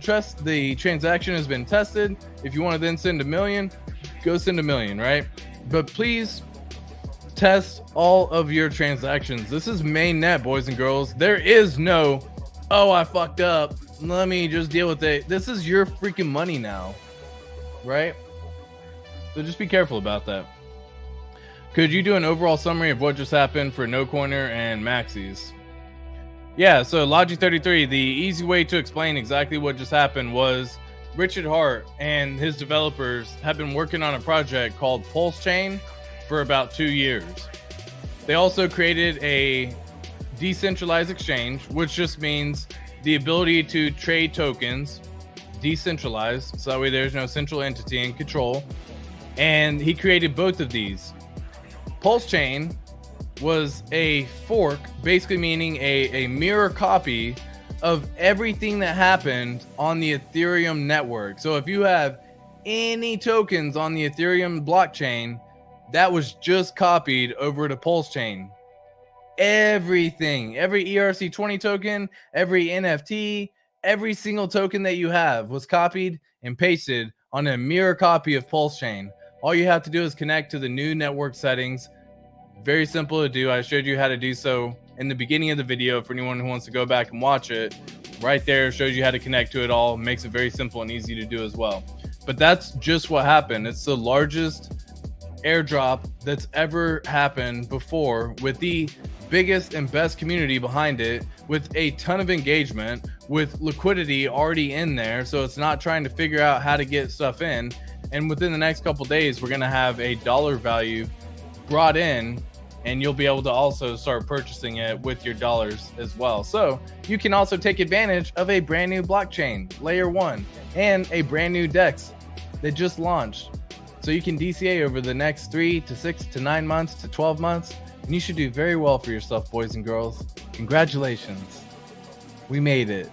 transaction has been tested. If you want to then send 1 million, go send 1 million, right? But please test all of your transactions. This is mainnet, boys and girls. There is no, oh, I fucked up, let me just deal with it. This is your freaking money now, right? So just be careful about that. Could you do an overall summary of what just happened for No Corner and Maxis? Yeah, so Logi33, the easy way to explain exactly what just happened was Richard Hart and his developers have been working on a project called PulseChain for about 2 years. They also created a decentralized exchange, which just means the ability to trade tokens decentralized, so that way there's no central entity in control. And he created both of these. PulseChain was a fork, basically meaning a mirror copy of everything that happened on the Ethereum network. So if you have any tokens on the Ethereum blockchain, that was just copied over to PulseChain. Everything, every ERC20 token, every NFT, every single token that you have was copied and pasted on a mirror copy of PulseChain. All you have to do is connect to the new network settings. Very simple to do. I showed you how to do so in the beginning of the video for anyone who wants to go back and watch it. Right there shows you how to connect to it all. Makes it very simple and easy to do as well. But that's just what happened. It's the largest airdrop that's ever happened before, with the biggest and best community behind it, with a ton of engagement, with liquidity already in there, so it's not trying to figure out how to get stuff in. And within the next couple days, we're going to have a dollar value brought in, and you'll be able to also start purchasing it with your dollars as well. So you can also take advantage of a brand new blockchain, layer 1, and a brand new DEX that just launched. So you can DCA over the next 3 to 6 to 9 months to 12 months, and you should do very well for yourself, boys and girls. Congratulations. We made it.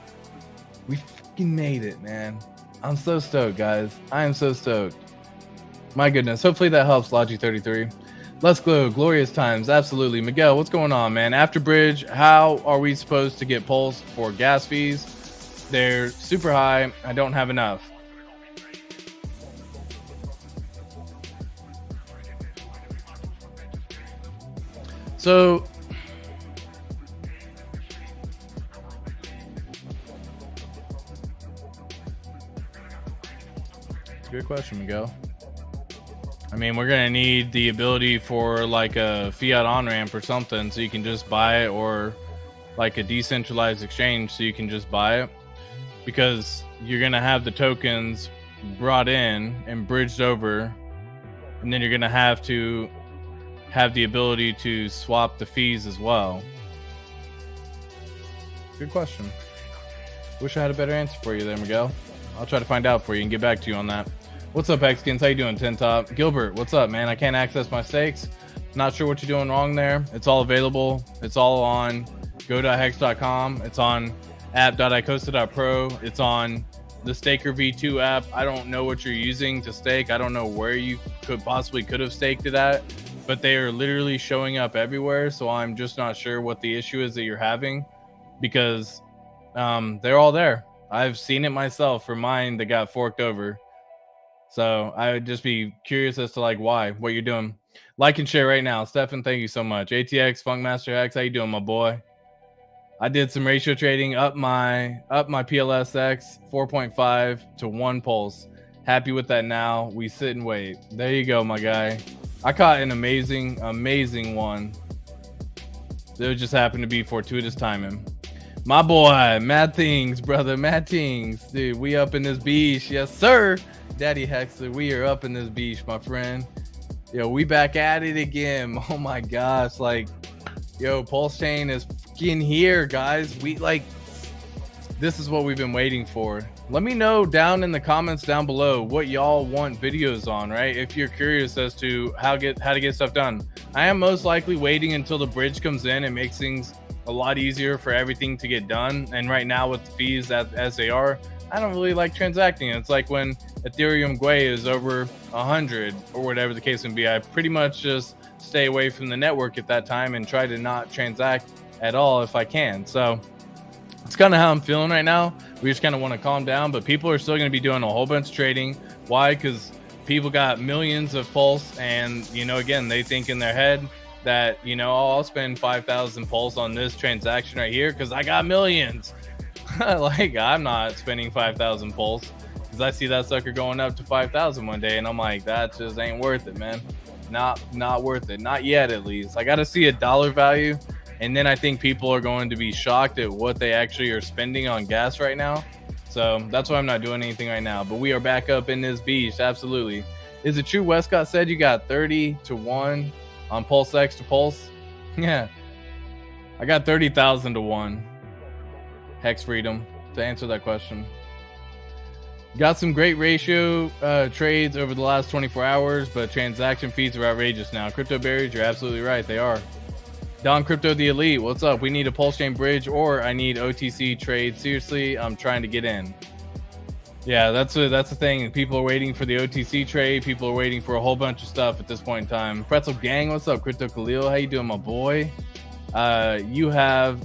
We fucking made it, man. I'm so stoked, guys. I am so stoked. My goodness. Hopefully that helps, Logi33. Let's go. Glorious times. Absolutely. Miguel, what's going on, man? After bridge, how are we supposed to get Pulse for gas fees? They're super high. I don't have enough. So it's a good question, Miguel. I mean, we're going to need the ability for like a fiat on-ramp or something, so you can just buy it or like a decentralized exchange so you can just buy it, because you're gonna have the tokens brought in and bridged over, and then you're gonna have to have the ability to swap the fees as well. Good question. Wish I had a better answer for you there, Miguel. I'll try to find out for you and get back to you on that. What's up, Xskins? How you doing, Tin Top? Gilbert, what's up, man? I can't access my stakes. Not sure what you're doing wrong there. It's all available. It's all on go.hex.com. It's on app.icosta.pro. It's on the Staker V2 app. I don't know what you're using to stake. I don't know where you could have staked it at, but they are literally showing up everywhere. So I'm just not sure what the issue is that you're having, because they're all there. I've seen it myself for mine that got forked over. So I would just be curious as to like what you're doing. Like and share right now. Stefan, thank you so much. ATX, Funkmaster X, how you doing, my boy? I did some ratio trading, up my PLSX 4.5 to 1 pulse. Happy with that now. We sit and wait. There you go, my guy. I caught an amazing one. It just happened to be fortuitous timing. My boy, Mad Things, brother, Mad Things. Dude, we up in this beach. Yes, sir. Daddy Hexer, we are up in this beach, my friend. Yo, we back at it again. Oh my gosh, like, yo, PulseChain is fucking here, guys. This is what we've been waiting for. Let me know down in the comments down below what y'all want videos on, right? If you're curious as to how to get stuff done. I am most likely waiting until the bridge comes in and makes things a lot easier for everything to get done. And right now with the fees as they are, I don't really like transacting. It's like when Ethereum Gwei is over 100 or whatever the case may be. I pretty much just stay away from the network at that time and try to not transact at all if I can. So it's kind of how I'm feeling right now. We just kind of want to calm down, but people are still going to be doing a whole bunch of trading. Why? Because people got millions of pulse, and again, they think in their head that I'll spend 5,000 pulse on this transaction right here because I got millions. Like, I'm not spending 5,000 pulse because I see that sucker going up to 5,000 one day, and I'm like, that just ain't worth it, man. Not worth it. Not yet, at least. I got to see a dollar value, and then I think people are going to be shocked at what they actually are spending on gas right now. So that's why I'm not doing anything right now. But we are back up in this beach, absolutely. Is it true Westcott said you got 30 to 1 on PulseX to Pulse? Yeah. I got 30,000 to 1. Hex Freedom, to answer that question. Got some great ratio trades over the last 24 hours, but transaction fees are outrageous now. Crypto berries, you're absolutely right. They are. Don Crypto the Elite, what's up? We need a PulseChain bridge, or I need OTC trade. Seriously, I'm trying to get in. Yeah, that's the thing. People are waiting for the OTC trade. People are waiting for a whole bunch of stuff at this point in time. Pretzel Gang, what's up? Crypto Khalil, how you doing, my boy? You have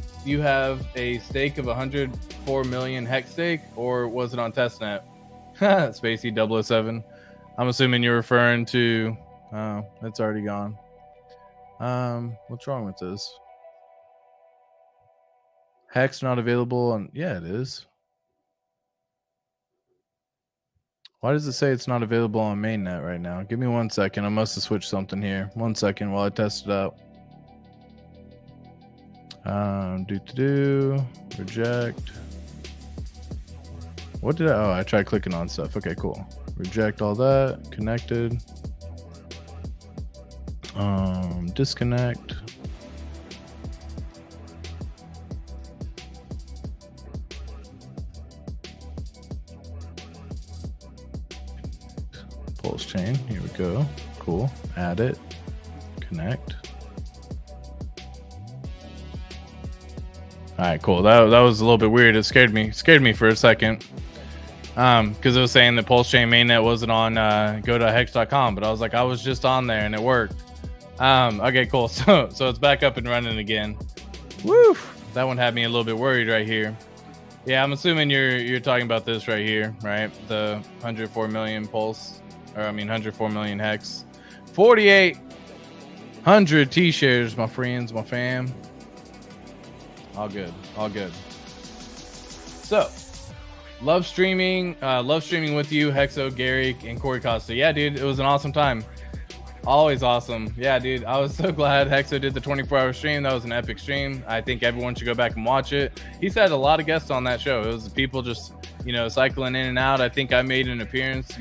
a stake of 104 million hex stake, or was it on testnet? Spacey 007. I'm assuming you're referring to. Oh, it's already gone. What's wrong with this? Hex not available on. Yeah, it is. Why does it say it's not available on mainnet right now? Give me 1 second. I must have switched something here. 1 second while I test it out. Reject. What did I? Oh, I tried clicking on stuff. Okay, cool. Reject all that. Connected. Disconnect. PulseChain. Here we go. Cool. Add it. Connect. All right, cool. That was a little bit weird. It scared me for a second. Because it was saying that PulseChain mainnet wasn't on go.hex.com, but I was like, I was just on there and it worked. Okay, cool. So it's back up and running again. Woo! That one had me a little bit worried right here. Yeah, I'm assuming you're talking about this right here, right? The 104 million pulse, or I mean 104 million hex, 4,800 T-shares, my friends, my fam. All good, all good. So, love streaming with you, Hexo, Gary, and Corey Costa. Yeah, dude, it was an awesome time. Always awesome. Yeah, dude. I was so glad Hexo did the 24-hour stream. That was an epic stream. I think everyone should go back and watch it. He's had a lot of guests on that show. It was people just, cycling in and out. I think I made an appearance,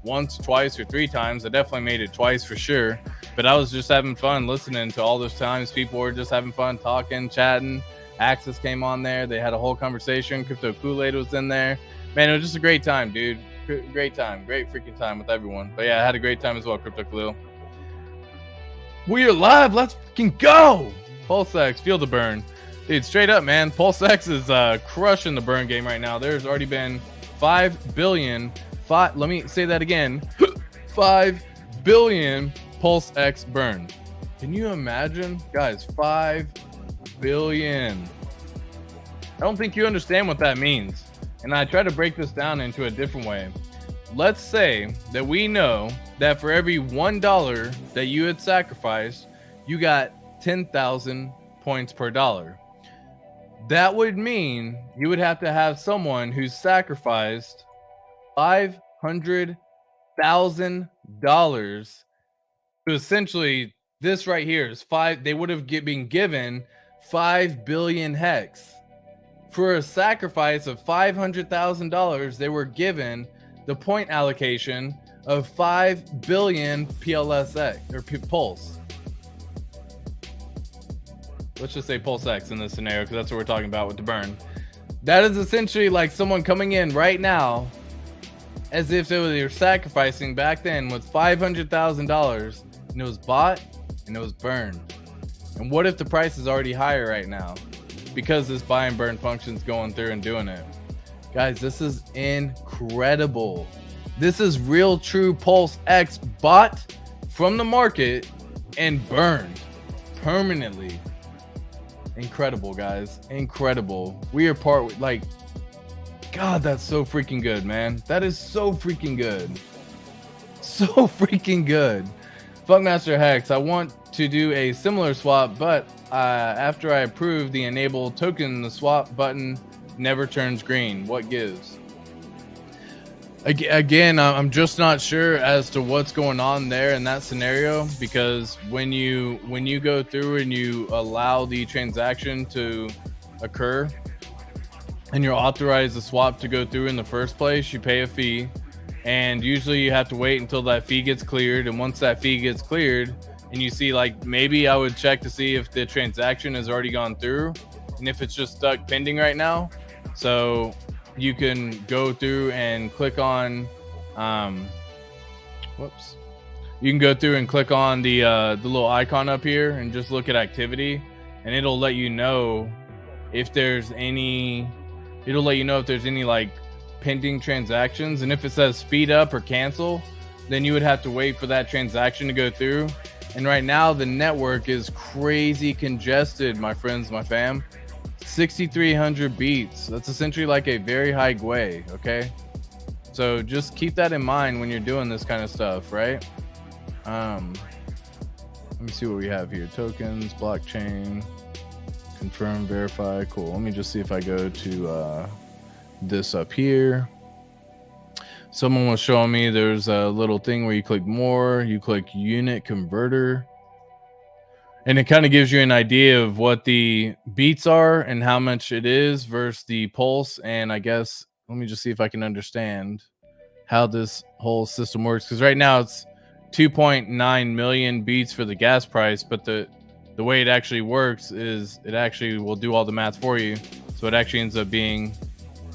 once, twice, or 3 times. I definitely made it twice for sure. But I was just having fun listening to all those times. People were just having fun talking, chatting. Axis came on there. They had a whole conversation. Crypto Kool-Aid was in there. Man, it was just a great time, dude. Great time. Great freaking time with everyone. But yeah, I had a great time as well, Crypto Khalil. We are live. Let's fucking go. PulseX, feel the burn. Dude, straight up, man. PulseX is crushing the burn game right now. There's already been 5 billion. Let me say that again. 5 billion PulseX burned. Can you imagine? Guys, 5 billion. I don't think you understand what that means. And I try to break this down into a different way. Let's say that we know that for every $1 that you had sacrificed, you got 10,000 points per dollar. That would mean you would have to have someone who sacrificed $500,000 to essentially, this right here is they would have been given 5 billion hex. For a sacrifice of $500,000, they were given the point allocation of 5 billion PLSX or Pulse. Let's just say PulseX in this scenario because that's what we're talking about with the burn. That is essentially like someone coming in right now as if they were sacrificing back then with $500,000 and it was bought and it was burned. And what if the price is already higher right now because this buy and burn function is going through and doing it? Guys, this is incredible. This is real true PulseX bought from the market and burned permanently. Incredible, guys. Incredible. We are God, that's so freaking good, man. That is so freaking good. So freaking good. Funkmaster Hex, I want to do a similar swap, but after I approve the enable token, the swap button never turns green. What gives? Again, I'm just not sure as to what's going on there in that scenario, because when you go through and you allow the transaction to occur and you authorize the swap to go through in the first place, you pay a fee, and usually you have to wait until that fee gets cleared. And once that fee gets cleared and you see, like, maybe I would check to see if the transaction has already gone through and if it's just stuck pending right now. So you can go through and click on you can go through and click on the little icon up here and just look at activity, and it'll let you know if there's any like pending transactions. And if it says speed up or cancel, then you would have to wait for that transaction to go through. And right now the network is crazy congested, my friends, my fam. 6,300 beats. That's essentially like a very high GUI, okay? So just keep that in mind when you're doing this kind of stuff, right? Let me see what we have here. Tokens, blockchain, confirm, verify. Cool. Let me just see if I go to this up here. Someone was showing me there's a little thing where you click more, you click unit converter, and it kind of gives you an idea of what the beats are and how much it is versus the pulse. And I guess, let me just see if I can understand how this whole system works. Because right now it's 2.9 million beats for the gas price, but the way it actually works is it actually will do all the math for you. So it actually ends up being,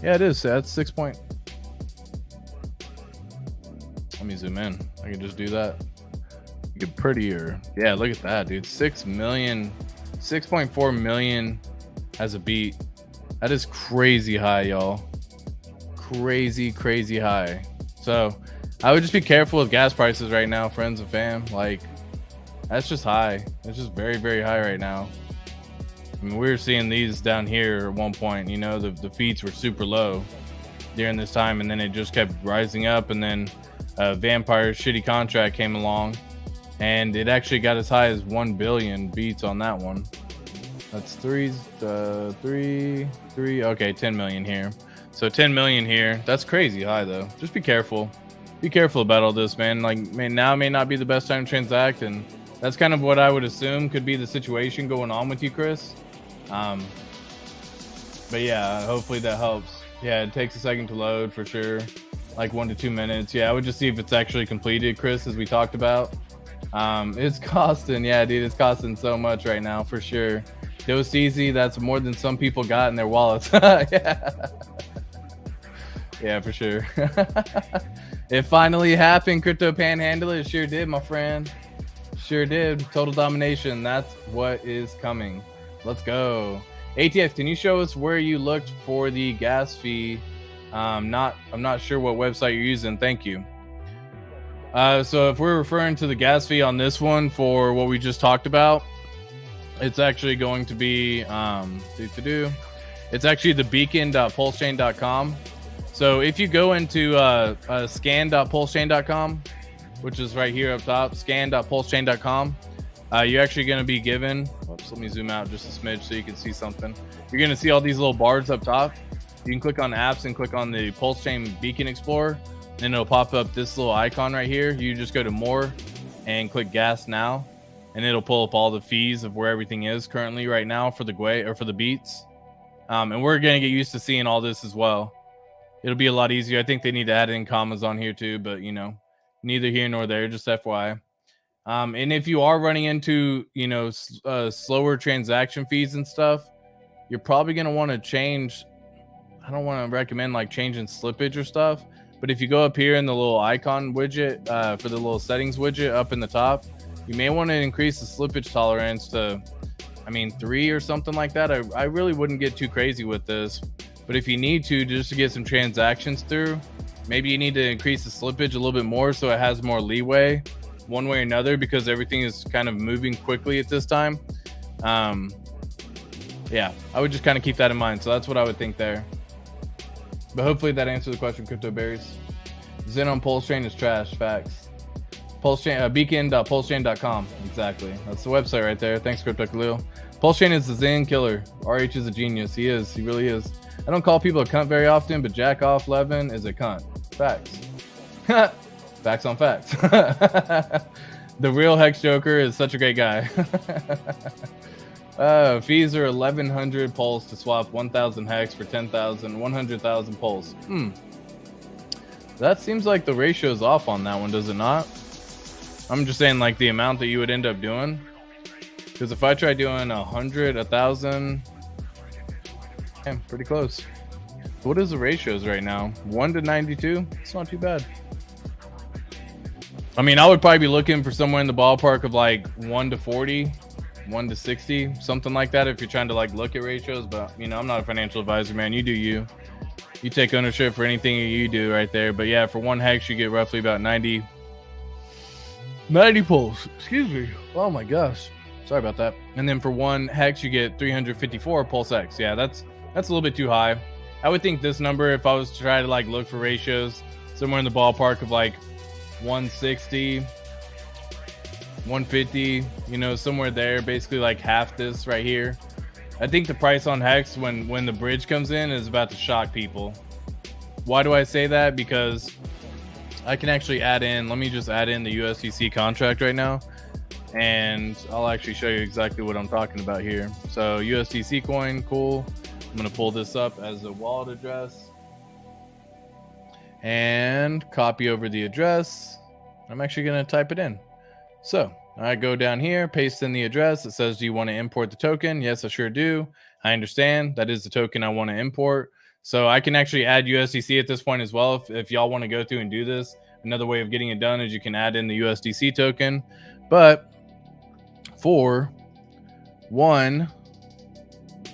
yeah, it is. That's 6 point. Let me zoom in. I can just do that. Get prettier. Yeah, look at that, dude. 6 million, 6.4 million as a beat. That is crazy high, y'all. Crazy high. So I would just be careful with gas prices right now, friends and fam. Like, that's just high. It's just very high right now. I mean, we were seeing these down here at one point, you know, the feeds were super low during this time, and then it just kept rising up, and then Vampire's shitty contract came along, and it actually got as high as 1 billion beats on that one. That's three, okay, 10 million here. So 10 million here. That's crazy high though. Just be careful. be careful about all this, man. Like, now may not be the best time to transact, and that's kind of what I would assume could be the situation going on with you, Chris. But yeah, hopefully that helps. Yeah, it takes a second to load for sure, like 1 to 2 minutes. Yeah, I would just see if it's actually completed, Chris, as we talked about. It's costing, yeah, dude, it's costing so much right now for sure. Dose Easy, that's more than some people got in their wallets. Yeah. Yeah, for sure. It finally happened, Crypto Panhandler. It sure did, my friend. Sure did. Total domination. That's what is coming. Let's go. ATX, can you show us where you looked for the gas fee? I'm not sure what website you're using. Thank you. So if we're referring to the gas fee on this one for what we just talked about, it's actually going to be it's actually the beacon.pulsechain.com. So if you go into scan.pulsechain.com, which is right here up top, scan.pulsechain.com, you're actually going to be given, oops, let me zoom out just a smidge so you can see something. You're going to see all these little bars up top. You can click on apps and click on the PulseChain Beacon Explorer, and it'll pop up this little icon right here. You just go to more and click gas now, and it'll pull up all the fees of where everything is currently right now for the GUI or for the beats. And we're going to get used to seeing all this as well. It'll be a lot easier. I think they need to add in commas on here too, but you know, neither here nor there, just FYI. And if you are running into, you know, slower transaction fees and stuff, you're probably going to want to change. I don't want to recommend like changing slippage or stuff, but if you go up here in the little icon widget for the little settings widget up in the top, you may want to increase the slippage tolerance to, 3 or something like that. I really wouldn't get too crazy with this. But if you need to, just to get some transactions through, maybe you need to increase the slippage a little bit more so it has more leeway one way or another, because everything is kind of moving quickly at this time. Yeah, I would just kind of keep that in mind. So that's what I would think there. But hopefully that answers the question, Crypto Berries. Zen on PulseChain is trash, facts. PulseChain, beacon.pulsechain.com. Exactly. That's the website right there. Thanks, Crypto Khalil. PulseChain is the Zen killer. RH is a genius. He is. He really is. I don't call people a cunt very often, but Jack Off Levin is a cunt. Facts. Facts on facts. The real Hex Joker is such a great guy. Fees are 1,100 Pulse to swap 1,000 Hex for 10,000, 100,000 Pulse. That seems like the ratio's off on that one, does it not? I'm just saying like the amount that you would end up doing. Because if I try doing 100, 1,000... Yeah, pretty close. What is the ratios right now? 1 to 92? It's not too bad. I would probably be looking for somewhere in the ballpark of like 1 to 40, 1 to 60, something like that if you're trying to like look at ratios. But, I'm not a financial advisor, man. You do you. You take ownership for anything you do right there. But yeah, for 1 Hex, you get roughly about 90 pulls. Excuse me. Oh my gosh. Sorry about that. And then for 1 Hex, you get 354 Pulse X. Yeah, that's a little bit too high. I would think this number, if I was to try to like look for ratios, somewhere in the ballpark of like 160, 150, somewhere there, basically like half this right here. I think the price on Hex when the bridge comes in is about to shock people. Why do I say that? Because I can actually add in, let me just add in the USDC contract right now, and I'll actually show you exactly what I'm talking about here. So USDC coin, cool. I'm going to pull this up as a wallet address and copy over the address. I'm actually going to type it in. So I go down here, paste in the address. It says, do you want to import the token? Yes, I sure do. I understand. That is the token I want to import. So I can actually add USDC at this point as well. If y'all want to go through and do this, another way of getting it done is you can add in the USDC token. But for 1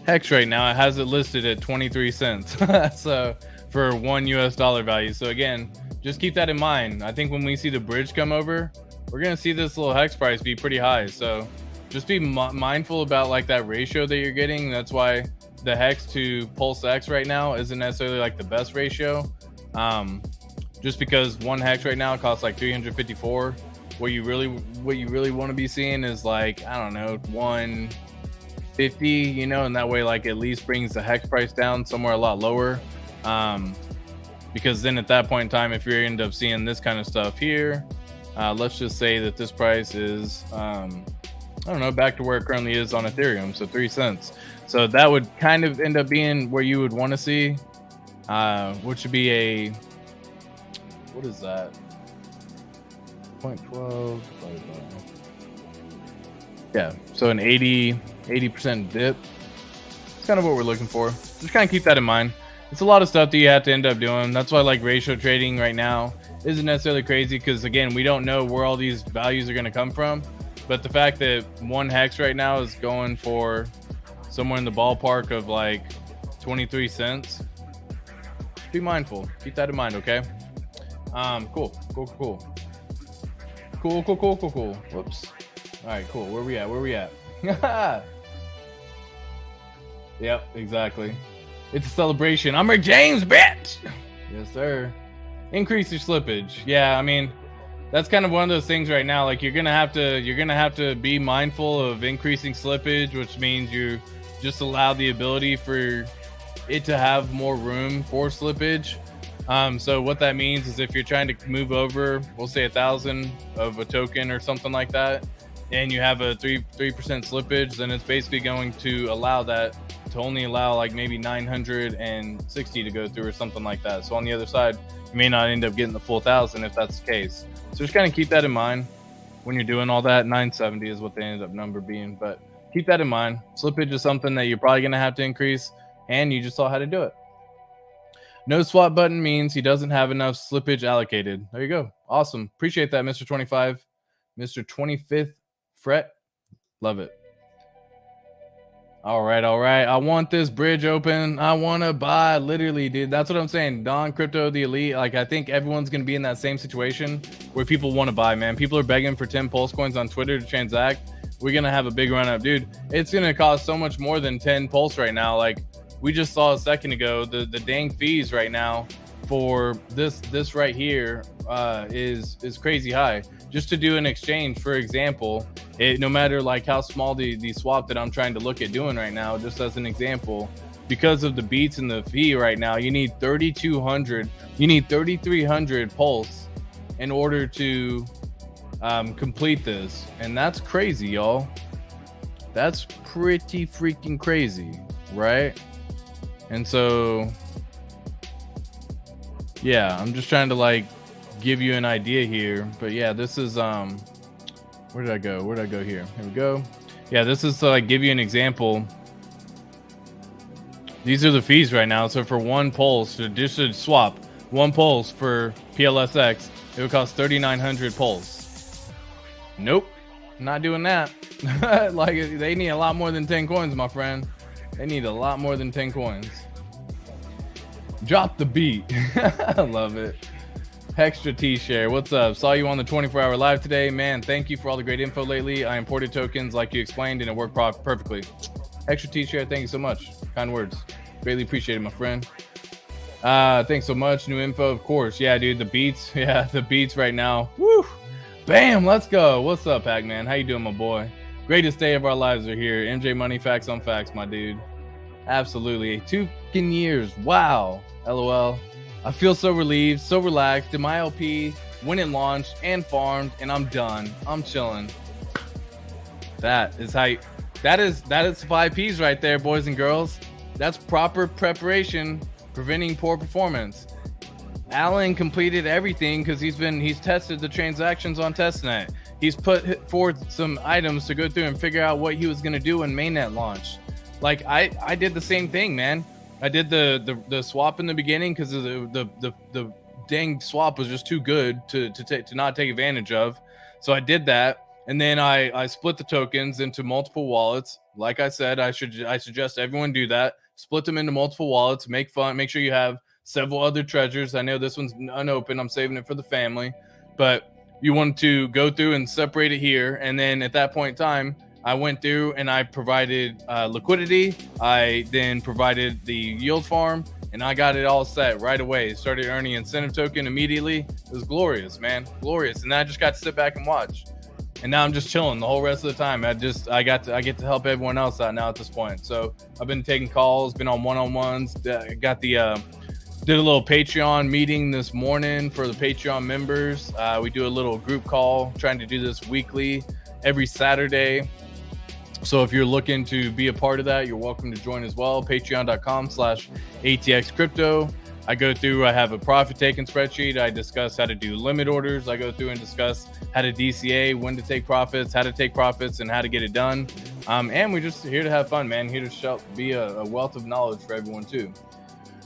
Hex right now, it has it listed at 23 cents. So for $1 US value. So again, just keep that in mind. I think when we see the bridge come over, we're going to see this little Hex price be pretty high. So just be mindful about like that ratio that you're getting. That's why the Hex to Pulse X right now isn't necessarily like the best ratio. Just because 1 Hex right now costs like 354. What you really want to be seeing is like, I don't know, 150, and that way like at least brings the Hex price down somewhere a lot lower. because then at that point in time, if you end up seeing this kind of stuff here, let's just say that this price is, I don't know, back to where it currently is on Ethereum, so 3 cents. So that would kind of end up being where you would want to see, which would be a, what is that? 0.12. Yeah, so an 80% dip. It's kind of what we're looking for. Just kind of keep that in mind. It's a lot of stuff that you have to end up doing. That's why like ratio trading right now isn't necessarily crazy, because again, we don't know where all these values are going to come from. But the fact that one hex right now is going for somewhere in the ballpark of like 23 cents, be mindful. Keep that in mind, okay? Cool. Whoops. All right, cool. Where we at? Yep, exactly. It's a celebration. I'm Rick James, bitch. Yes, sir. Increase your slippage. Yeah, I mean, that's kind of one of those things right now. Like you're gonna have to be mindful of increasing slippage, which means you just allow the ability for it to have more room for slippage. So what that means is if you're trying to move over, we'll say 1,000 of a token or something like that, and you have a 3% slippage, then it's basically going to allow that to only allow like maybe 960 to go through or something like that. So on the other side, you may not end up getting the full 1,000 if that's the case. So just kind of keep that in mind when you're doing all that. 970 is what they ended up number being, but keep that in mind. Slippage is something that you're probably going to have to increase, and you just saw how to do it. No swap button means he doesn't have enough slippage allocated. There you go. Awesome. Appreciate that, Mr. 25. Mr. 25th Fret. Love it. All right. I want this bridge open. I want to buy. Literally, dude. That's what I'm saying. Don Crypto, the elite. Like, I think everyone's going to be in that same situation where people want to buy, man. People are begging for 10 Pulse coins on Twitter to transact. We're going to have a big run up, dude. It's going to cost so much more than 10 Pulse right now. Like, we just saw a second ago, the dang fees right now for this right here is crazy high. Just to do an exchange, for example, no matter like how small the swap that I'm trying to look at doing right now, just as an example, because of the beats and the fee right now, you need 3,200, you need 3,300 Pulse in order to complete this. And that's crazy, y'all. That's pretty freaking crazy, right? And so, yeah, I'm just trying to like give you an idea here. But yeah, this is where did I go here? Here we go. Yeah, this is to like give you an example. These are the fees right now. So for one Pulse, just to swap one Pulse for PLSX, it would cost 3,900 Pulse. Nope, not doing that. Like, they need a lot more than 10 coins, my friend. They need a lot more than 10 coins. Drop the beat. I love it. Hextra T-Share, what's up? Saw you on the 24-hour live today. Man, thank you for all the great info lately. I imported tokens like you explained, and it worked perfectly. Hextra T-Share, thank you so much. Kind words. Greatly appreciate it, my friend. Thanks so much. New info, of course. Yeah, dude, the beats. Yeah, the beats right now. Woo! Bam, let's go. What's up, Pac-Man? How you doing, my boy? Greatest day of our lives are here. MJ Money, facts on facts, my dude. Absolutely. 2 fucking years. Wow. LOL. I feel so relieved, so relaxed. Did my LP, went and launched and farmed, and I'm done. I'm chilling. That is how that is 5 Ps right there, boys and girls. That's proper preparation, preventing poor performance. Alan completed everything because he's tested the transactions on testnet. He's put forth some items to go through and figure out what he was going to do when mainnet launched. Like I did the same thing, man. I did the swap in the beginning because the dang swap was just too good to not take advantage of. So I did that, and then I split the tokens into multiple wallets. Like I said, I suggest everyone do that. Split them into multiple wallets. Make sure you have several other treasures. I know this one's unopened. I'm saving it for the family, but you want to go through and separate it here. And then at that point in time, I went through and I provided liquidity. I then provided the yield farm, and I got it all set right away. Started earning incentive token immediately. It was glorious, man, glorious. And then I just got to sit back and watch. And now I'm just chilling the whole rest of the time. I get to help everyone else out now at this point. So I've been taking calls, been on one-on-ones. Got the Did a little Patreon meeting this morning for the Patreon members. We do a little group call, trying to do this weekly, every Saturday. So if you're looking to be a part of that, you're welcome to join as well. Patreon.com/ATXCrypto. I go through, I have a profit taking spreadsheet. I discuss how to do limit orders. I go through and discuss how to DCA, when to take profits, how to take profits, and how to get it done. And we're just here to have fun, man. Here to be a wealth of knowledge for everyone too.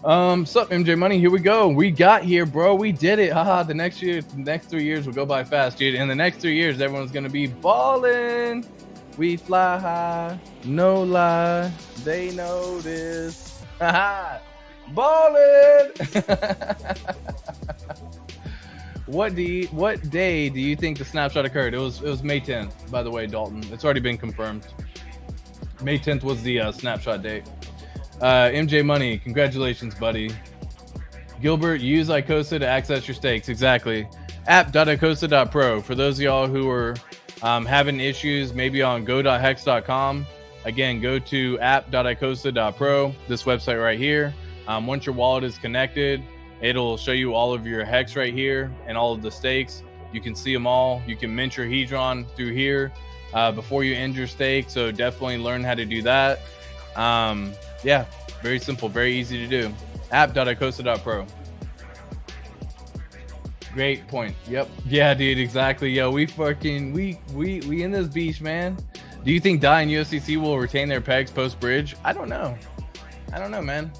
Sup, MJ Money? Here we go. We got here, bro. We did it. Haha. The next 3 years will go by fast, dude. In the next 3 years, everyone's gonna be balling. We fly high, no lie. They know this. Haha. Ballin'. What day do you think the snapshot occurred? It was May 10th, by the way, Dalton. It's already been confirmed. May 10th was the snapshot date. MJ Money, congratulations, buddy. Gilbert, use Icosa to access your stakes. Exactly. App.icosa.pro. For those of y'all who are having issues, maybe on go.hex.com, again, go to app.icosa.pro, this website right here. Once your wallet is connected, it'll show you all of your hex right here and all of the stakes. You can see them all. You can mint your Hedron through here before you end your stake. So definitely learn how to do that. Yeah, very simple, very easy to do. App.icosa.pro. Great point. Yep. Yeah, dude, exactly. Yo, we in this beach, man. Do you think DAI and USDC will retain their pegs post bridge? I don't know, man.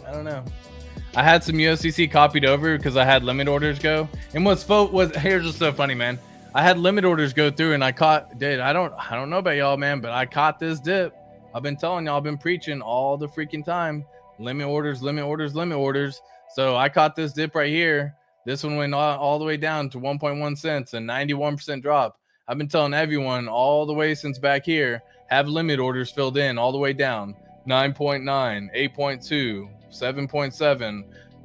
I don't know. I had some USDC copied over because I had limit orders go. And here's just so funny, man. I had limit orders go through and I caught, dude, I don't know about y'all, man, but I caught this dip. I've been telling y'all, I've been preaching all the freaking time. Limit orders, limit orders, limit orders. So I caught this dip right here. This one went all the way down to 1.1 cents, a 91% drop. I've been telling everyone all the way since back here, have limit orders filled in all the way down. 9.9, 8.2, 7.7,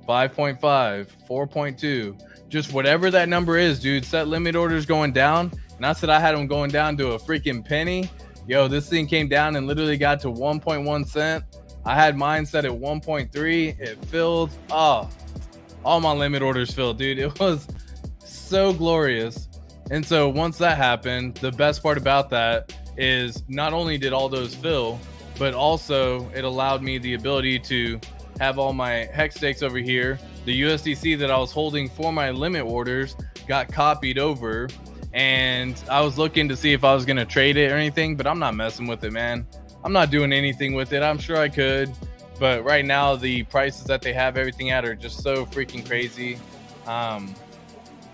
5.5, 4.2. Just whatever that number is, dude. Set limit orders going down. And I said I had them going down to a freaking penny. Yo, this thing came down and literally got to 1.1 cent. I had mine set at 1.3. It filled. Oh, all my limit orders filled, dude. It was so glorious. And so once that happened, the best part about that is not only did all those fill, but also it allowed me the ability to have all my hex stakes over here. The USDC that I was holding for my limit orders got copied over. And I was looking to see if I was going to trade it or anything, but I'm not messing with it, man. I'm not doing anything with it. I'm sure I could, but right now the prices that they have everything at are just so freaking crazy.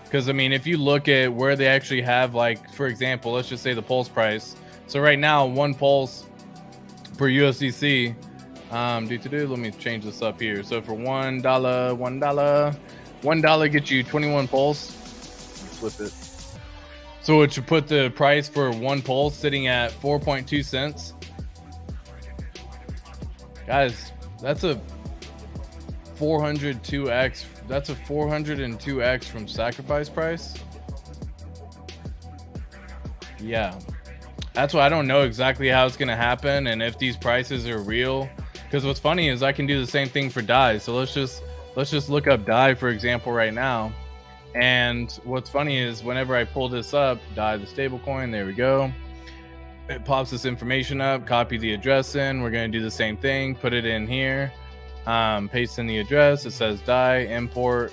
Because I mean, if you look at where they actually have, like, for example, let's just say the pulse price. So right now, one pulse per USDC, let me change this up here. So for $1 gets you 21 pulse. Flip it. So it should put the price for one pulse sitting at 4.2 cents. Guys, that's a 402x. That's a 402x from sacrifice price. Yeah. That's why I don't know exactly how it's going to happen and if these prices are real. Because what's funny is I can do the same thing for DAI. So let's just look up DAI, for example, right now. And what's funny is whenever I pull this up, DAI the stablecoin, there we go. It pops this information up, copy the address in. We're going to do the same thing, put it in here, paste in the address. It says DAI, import.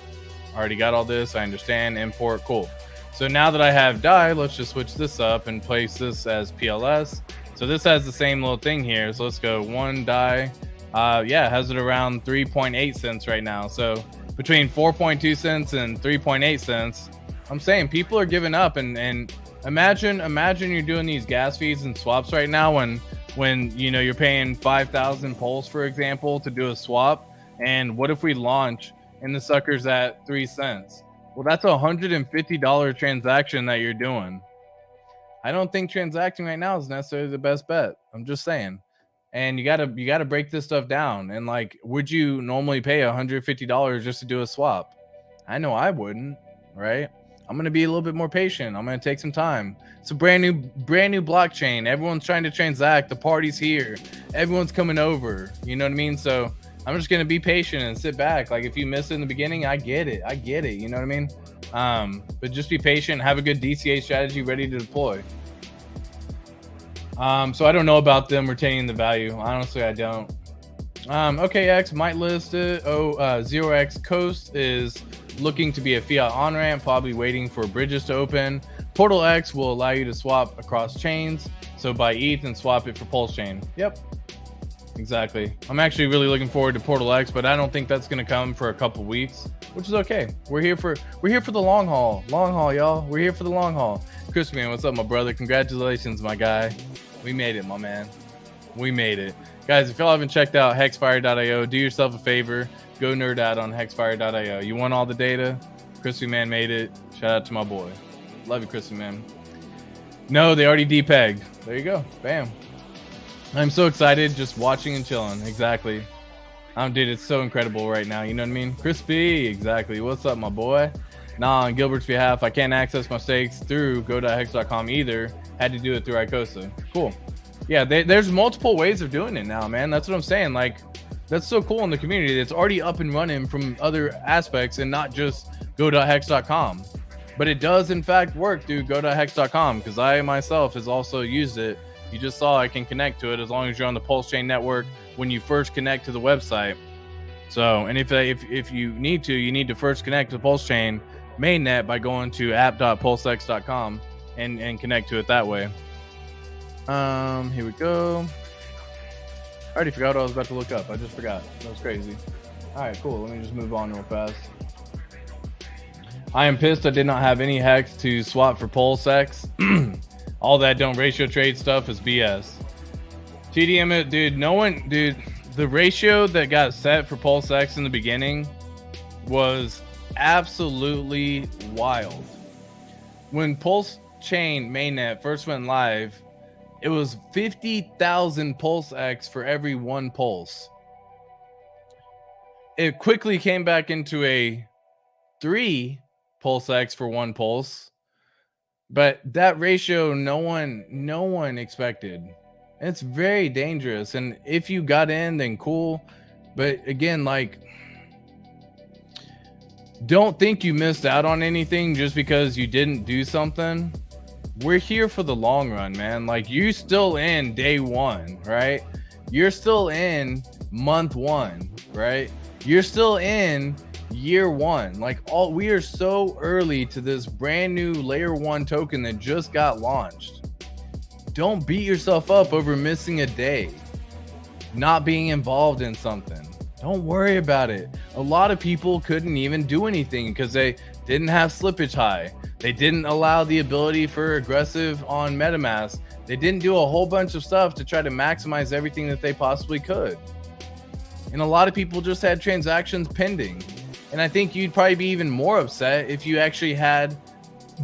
Already got all this. I understand. Import. Cool. So now that I have DAI, let's just switch this up and place this as PLS. So this has the same little thing here. So let's go one DAI. Yeah, it has it around 3.8 cents right now. So between 4.2 cents and 3.8 cents, I'm saying people are giving up. And imagine you're doing these gas fees and swaps right now when you know you're paying 5,000 pulse, for example, to do a swap. And what if we launch and the sucker's at 3 cents? Well, that's a $150 transaction that you're doing. I don't think transacting right now is necessarily the best bet. I'm just saying. And you gotta break this stuff down. And like, would you normally pay $150 just to do a swap? I know I wouldn't, right? I'm gonna be a little bit more patient. I'm gonna take some time. It's a brand new blockchain. Everyone's trying to transact. The party's here. Everyone's coming over. You know what I mean? So I'm just gonna be patient and sit back. Like if you miss it in the beginning, I get it. You know what I mean? But just be patient, have a good DCA strategy ready to deploy. So I don't know about them retaining the value. Honestly, I don't. OKX might list it. 0x Coast is looking to be a fiat on ramp, probably waiting for bridges to open. Portal X will allow you to swap across chains. So buy ETH and swap it for PulseChain. Yep. Exactly. I'm actually really looking forward to Portal X, but I don't think that's going to come for a couple weeks, which is okay. We're here for the long haul. Long haul, y'all. We're here for the long haul. Chris, man, what's up, my brother? Congratulations, my guy. We made it, my man. We made it. Guys, if y'all haven't checked out hexfire.io, do yourself a favor. Go nerd out on hexfire.io. You want all the data? Crispy Man made it. Shout out to my boy. Love you, Crispy Man. No, they already depegged. There you go. Bam. I'm so excited just watching and chilling. Exactly. Dude, it's so incredible right now. You know what I mean? Crispy. Exactly. What's up, my boy? Nah, on Gilbert's behalf, I can't access my stakes through go.hex.com either. Had to do it through Icosa. Cool. Yeah, there's multiple ways of doing it now, man. That's what I'm saying. Like, that's so cool in the community. It's already up and running from other aspects and not just go.hex.com. But it does, in fact, work through go.hex.com because I myself has also used it. You just saw I can connect to it as long as you're on the PulseChain network when you first connect to the website. So, and if you need to first connect to the PulseChain mainnet by going to app.pulsex.com and connect to it that way. Here we go. I already forgot what I was about to look up. I just forgot. That was crazy. All right, cool. Let me just move on real fast. I am pissed I did not have any hex to swap for PulseX. All that don't ratio trade stuff is BS. TDM it, dude. The ratio that got set for PulseX in the beginning was absolutely wild. When PulseChain mainnet first went live, it was 50,000 PulseX for every one pulse. It quickly came back into a 3 PulseX for one pulse. But that ratio, no one expected. It's very dangerous. And if you got in, then cool. But again, like, don't think you missed out on anything just because you didn't do something. We're here for the long run, man. Like, you're still in day one, right? You're still in month one, right? You're still in year one. Like, we are so early to this brand new layer 1 token that just got launched. Don't beat yourself up over missing a day, not being involved in something. Don't worry about it. A lot of people couldn't even do anything because they didn't have slippage high. They didn't allow the ability for aggressive on MetaMask. They didn't do a whole bunch of stuff to try to maximize everything that they possibly could. And a lot of people just had transactions pending. And I think you'd probably be even more upset if you actually had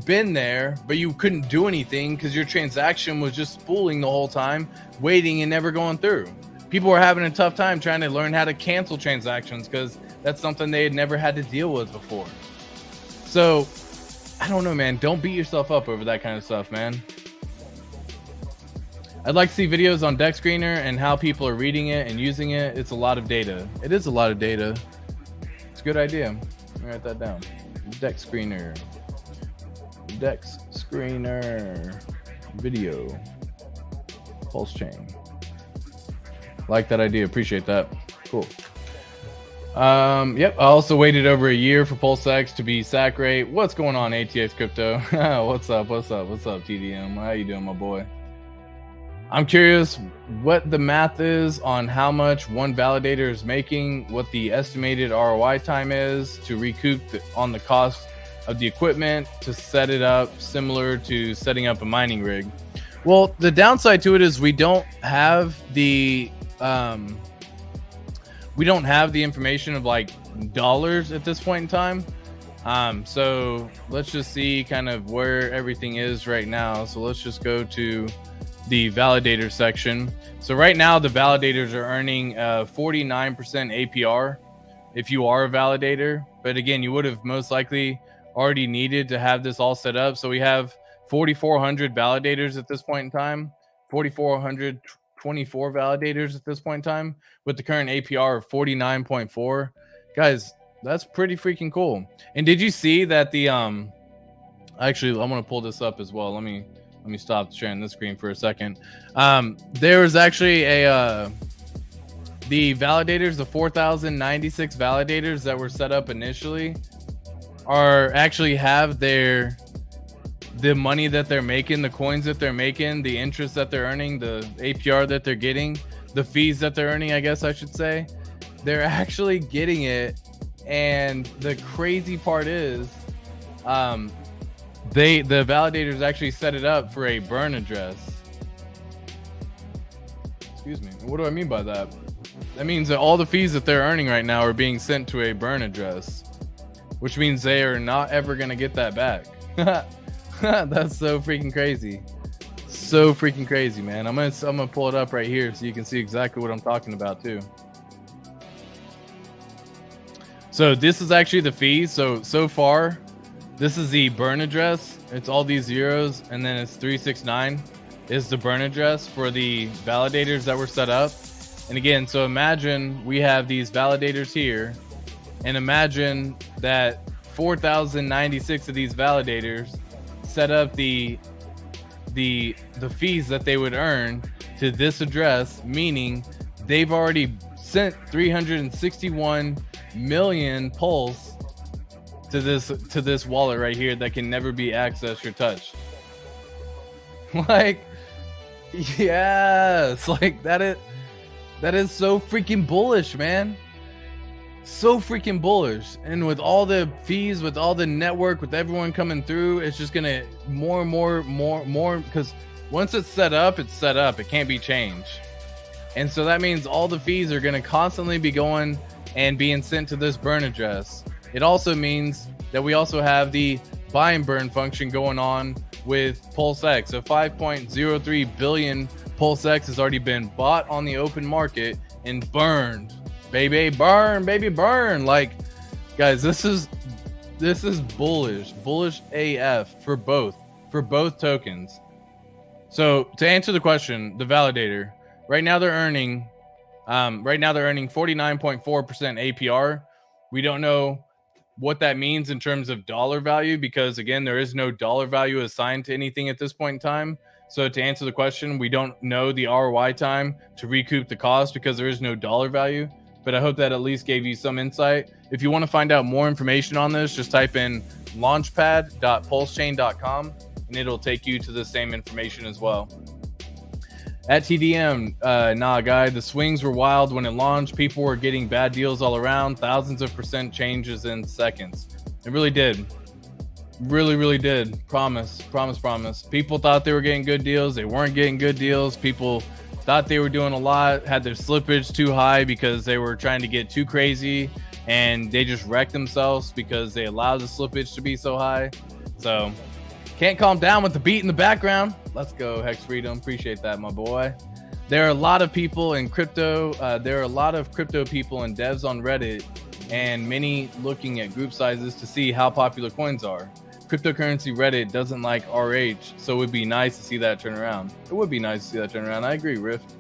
been there, but you couldn't do anything because your transaction was just spooling the whole time, waiting and never going through. People were having a tough time trying to learn how to cancel transactions because that's something they had never had to deal with before. So, I don't know, man. Don't beat yourself up over that kind of stuff, man. I'd like to see videos on Deck Screener and how people are reading it and using it. It's a lot of data. It is a lot of data. It's a good idea. Let me write that down. Deck Screener. Deck Screener. Video. PulseChain. Like that idea. Appreciate that. Cool. Yep. I also waited over a year for PulseX to be sack rate. What's going on, ATX Crypto? What's up? What's up? What's up, TDM? How you doing, my boy? I'm curious what the math is on how much one validator is making, what the estimated ROI time is to recoup on the cost of the equipment to set it up, similar to setting up a mining rig. Well, the downside to it is we don't have the information of like dollars at this point in time. So let's just see kind of where everything is right now. So let's just go to the validator section. So right now the validators are earning 49% APR if you are a validator. But again, you would have most likely already needed to have this all set up. So we have 4,400 validators at this point in time. 4,400 24 validators at this point in time with the current APR of 49.4. Guys, that's pretty freaking cool. And did you see that the actually, I'm gonna pull this up as well. Let me stop sharing this screen for a second. There was actually a the validators, the 4,096 validators that were set up initially are actually have the money that they're making, the coins that they're making, the interest that they're earning, the APR that they're getting, the fees that they're earning, I guess I should say. They're actually getting it. And the crazy part is the validators actually set it up for a burn address. Excuse me. What do I mean by that? That means that all the fees that they're earning right now are being sent to a burn address, which means they are not ever going to get that back. That's so freaking crazy. So freaking crazy, man. I'm gonna pull it up right here so you can see exactly what I'm talking about too. So this is actually the fees. So far, this is the burn address. It's all these zeros, and then it's 369 is the burn address for the validators that were set up. And again, so imagine we have these validators here, and imagine that 4,096 of these validators set up the fees that they would earn to this address, meaning they've already sent 361 million Pulse to this wallet right here that can never be accessed or touched. Like, yes, like that is so freaking bullish, man. So freaking bullish. And with all the fees, with all the network, with everyone coming through, it's just gonna more and more, because once it's set up, it's set up. It can't be changed. And so that means all the fees are gonna constantly be going and being sent to this burn address. It also means that we also have the buy and burn function going on with PulseX. So 5.03 billion PulseX has already been bought on the open market and burned. Baby, burn, baby, burn. Like, guys, this is bullish AF for both tokens. So to answer the question, the validator, right now they're earning 49.4% APR. We don't know what that means in terms of dollar value, because again, there is no dollar value assigned to anything at this point in time. So to answer the question, we don't know the ROI time to recoup the cost because there is no dollar value. But I hope that at least gave you some insight. If you want to find out more information on this, just type in launchpad.pulsechain.com and it'll take you to the same information as well. At TDM, nah, guy, the swings were wild when it launched. People were getting bad deals all around. Thousands of % changes in seconds. It really did. Really did. Promise. People thought they were getting good deals. They weren't getting good deals. People thought they were doing a lot, had their slippage too high because they were trying to get too crazy, and they just wrecked themselves because they allowed the slippage to be so high. So can't calm down with the beat in the background. Let's go, Hex Freedom. Appreciate that, my boy. There are a lot of people in crypto. There are a lot of crypto people and devs on Reddit, and many looking at group sizes to see how popular coins are. Cryptocurrency Reddit doesn't like RH, so it would be nice to see that turn around. It would be nice to see that turn around. I agree, Rift.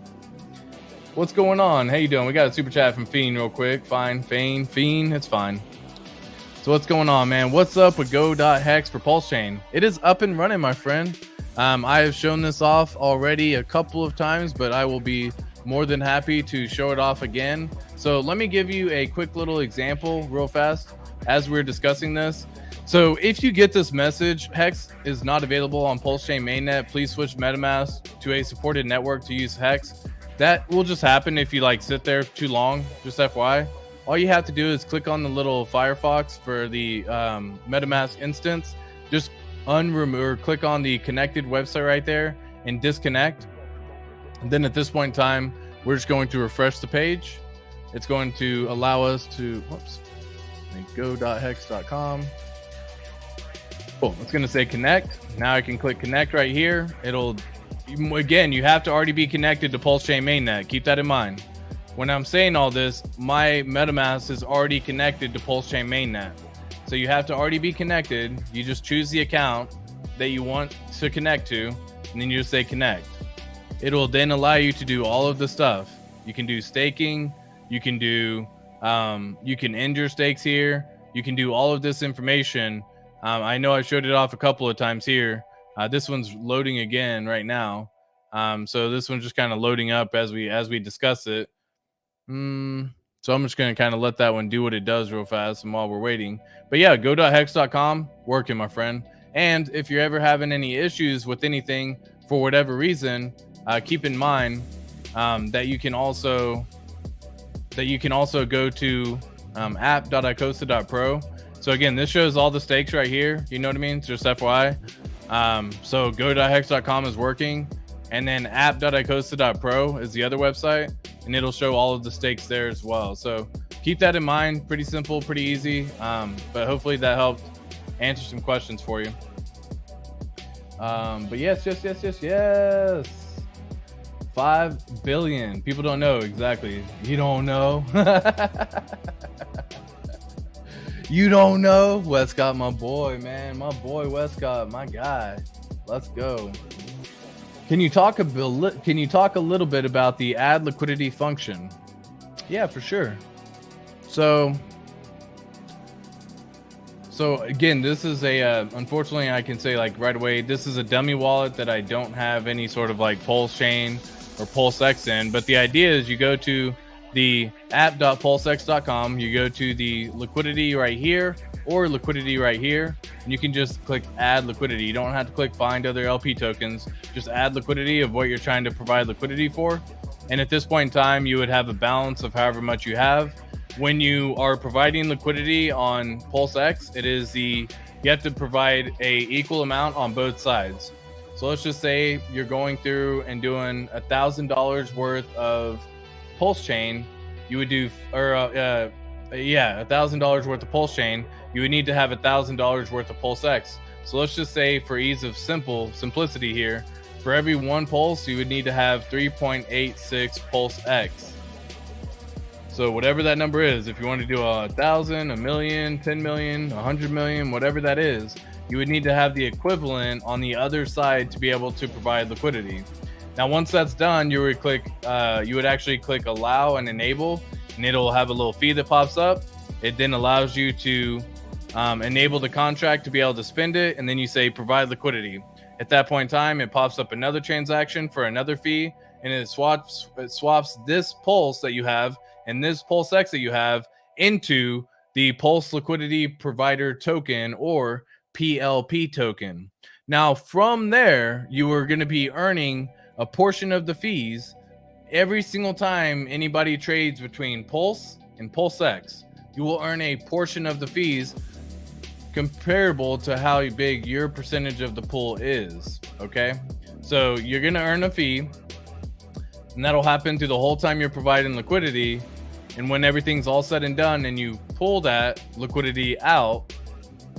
What's going on? How you doing? We got a super chat from Fiend real quick. Fine. Fiend, it's fine. So what's going on, man? What's up with go.hex for PulseChain? It is up and running, my friend. I have shown this off already a couple of times, but I will be more than happy to show it off again. So let me give you a quick little example real fast as we're discussing this. So if you get this message, Hex is not available on PulseChain mainnet, please switch MetaMask to a supported network to use Hex. That will just happen if you like sit there too long, just FYI. All you have to do is click on the little Firefox for the MetaMask instance. Just click on the connected website right there and disconnect. And then at this point in time, we're just going to refresh the page. It's going to allow us to, go.hex.com. Cool. It's going to say connect. Now I can click connect right here. It'll, again, you have to already be connected to PulseChain mainnet. Keep that in mind. When I'm saying all this, my MetaMask is already connected to PulseChain mainnet. So you have to already be connected. You just choose the account that you want to connect to, and then you just say connect. it'll then allow you to do all of the stuff. You can do staking, you can do you can end your stakes here, you can do all of this information. I know I showed it off a couple of times here. This one's loading again right now. So this one's just kind of loading up as we discuss it. So I'm just going to kind of let that one do what it does real fast and while we're waiting. But yeah, go.hex.com, working, my friend. And if you're ever having any issues with anything for whatever reason, keep in mind that you can also go to app.icosta.pro. So again, this shows all the stakes right here. You know what I mean? Just FYI. So go.hex.com is working, and then app.icosta.pro is the other website, and it'll show all of the stakes there as well. So keep that in mind. Pretty simple, pretty easy. But hopefully that helped answer some questions for you. But yes. 5 billion. People don't know exactly. You don't know. You don't know. Westcott, my boy, man. My boy Westcott, my guy. Let's go. Can you talk a little bit about the add liquidity function? Yeah, for sure. So again, this is a unfortunately, I can say like right away, this is a dummy wallet that I don't have any sort of like PulseChain or PulseX in. But the idea is you go to the app.pulsex.com, you go to the liquidity right here or liquidity right here, and you can just click add liquidity. You don't have to click find other LP tokens, just add liquidity of what you're trying to provide liquidity for. And at this point in time, you would have a balance of however much you have. When you are providing liquidity on PulseX, you have to provide a equal amount on both sides. So let's just say you're going through and doing $1,000 worth of PulseChain. You would do, $1,000 worth of PulseChain. You would need to have $1,000 worth of PulseX. So let's just say, for ease of simplicity here, for every one pulse, you would need to have 3.86 PulseX. So whatever that number is, if you want to do 1,000, 1,000,000, 10 million, 100 million, whatever that is, you would need to have the equivalent on the other side to be able to provide liquidity. Now, once that's done, you would actually click allow and enable, and it'll have a little fee that pops up. It then allows you to enable the contract to be able to spend it, and then you say provide liquidity. At that point in time, it pops up another transaction for another fee, and it swaps this pulse that you have and this PulseX that you have into the Pulse Liquidity Provider Token, or PLP token. Now, from there, you are going to be earning a portion of the fees every single time anybody trades between Pulse and PulseX. You will earn a portion of the fees comparable to how big your percentage of the pool is. Okay, so you're going to earn a fee, and that'll happen through the whole time you're providing liquidity. And when everything's all said and done and you pull that liquidity out,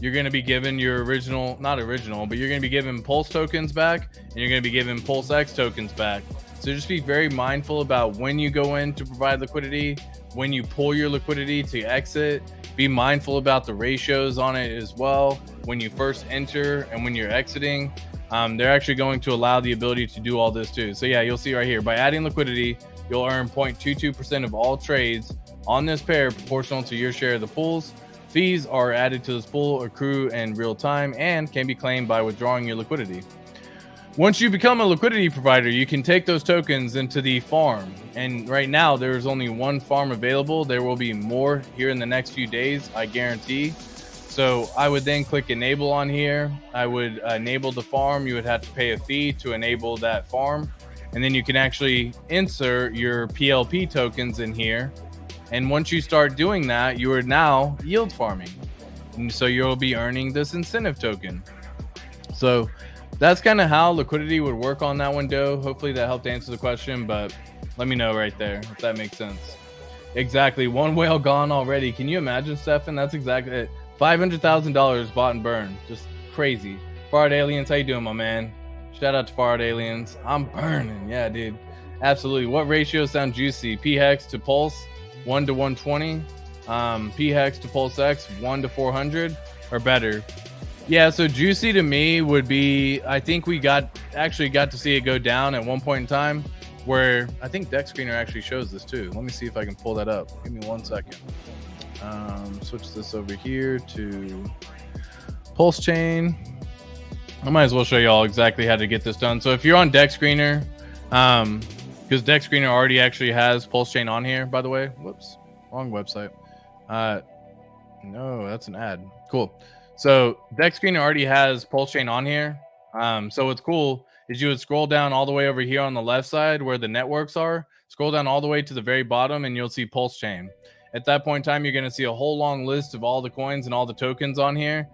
you're going to be given your but you're going to be given Pulse tokens back, and you're going to be given PulseX tokens back. So just be very mindful about when you go in to provide liquidity, when you pull your liquidity to exit. Be mindful about the ratios on it as well. When you first enter and when you're exiting, they're actually going to allow the ability to do all this too. So yeah, you'll see right here, by adding liquidity, you'll earn 0.22% of all trades on this pair proportional to your share of the pools. Fees are added to this pool, accrue in real time, and can be claimed by withdrawing your liquidity. Once you become a liquidity provider, you can take those tokens into the farm. And right now, there's only one farm available. There will be more here in the next few days, I guarantee. So I would then click enable on here. I would enable the farm. You would have to pay a fee to enable that farm. And then you can actually insert your PLP tokens in here. And once you start doing that, you are now yield farming. And so you'll be earning this incentive token. So that's kind of how liquidity would work on that window. Hopefully that helped answer the question, but let me know right there if that makes sense. Exactly. One whale gone already. Can you imagine, Stefan? That's exactly it. $500,000 bought and burned. Just crazy. Fard Aliens, how you doing, my man? Shout out to Fard Aliens. I'm burning. Yeah, dude. Absolutely. What ratios sound juicy? P-Hex to Pulse, 1 to 120. P-Hex to PulseX, 1 to 400 or better. Yeah, so juicy to me would be, I think we got actually got to see it go down at one point in time, where I think Deck Screener actually shows this too. Let me see if I can pull that up. Give me 1 second. Switch this over here to PulseChain. I might as well show you all exactly how to get this done. So if you're on Deck Screener, because Deck Screener already actually has PulseChain on here, by the way. Whoops, wrong website. No, that's an ad. Cool. So Deck Screener already has PulseChain on here. So what's cool is you would scroll down all the way over here on the left side where the networks are. Scroll down all the way to the very bottom and you'll see PulseChain. At that point in time, you're going to see a whole long list of all the coins and all the tokens on here.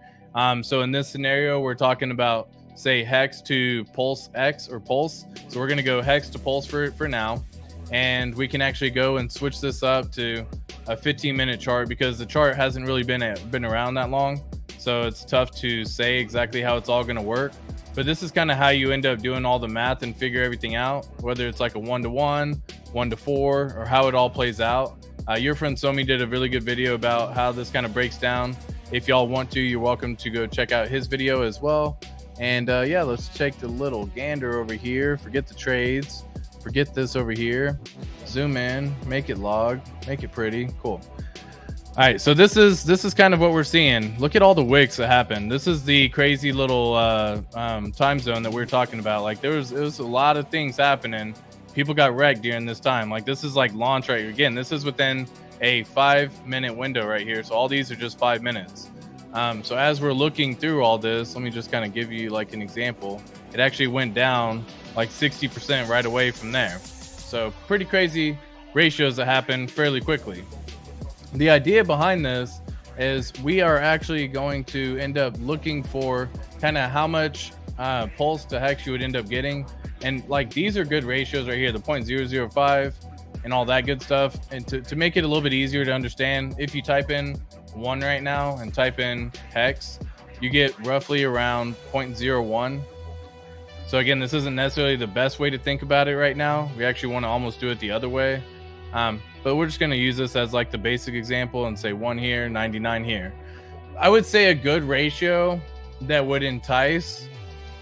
So in this scenario, we're talking about, say, Hex to Pulse X or Pulse. So we're going to go Hex to Pulse for now. And we can actually go and switch this up to a 15-minute chart because the chart hasn't really been around that long. So it's tough to say exactly how it's all going to work. But this is kind of how you end up doing all the math and figure everything out, whether it's like a 1-to-1, 1-to-4, or how it all plays out. Your friend Somi did a really good video about how this kind of breaks down. If y'all want to, you're welcome to go check out his video as well. And yeah, let's check the little gander over here. Forget the trades. Forget this over here. Zoom in, make it log, make it pretty. Cool. All right, so this is kind of what we're seeing. Look at all the wicks that happened. This is the crazy little time zone that we were talking about. Like it was a lot of things happening. People got wrecked during this time. Like this is like launch right again. This is within a 5-minute window right here. So all these are just 5 minutes. So as we're looking through all this, let me just kind of give you like an example. It actually went down like 60% right away from there. So pretty crazy ratios that happen fairly quickly. The idea behind this is we are actually going to end up looking for kind of how much pulse to hex you would end up getting. And like these are good ratios right here, the 0.005 and all that good stuff. And to make it a little bit easier to understand, if you type in 1 right now and type in hex, you get roughly around 0.01. So again, this isn't necessarily the best way to think about it right now. We actually want to almost do it the other way. But we're just going to use this as like the basic example and say 1 here, 99 here. I would say a good ratio that would entice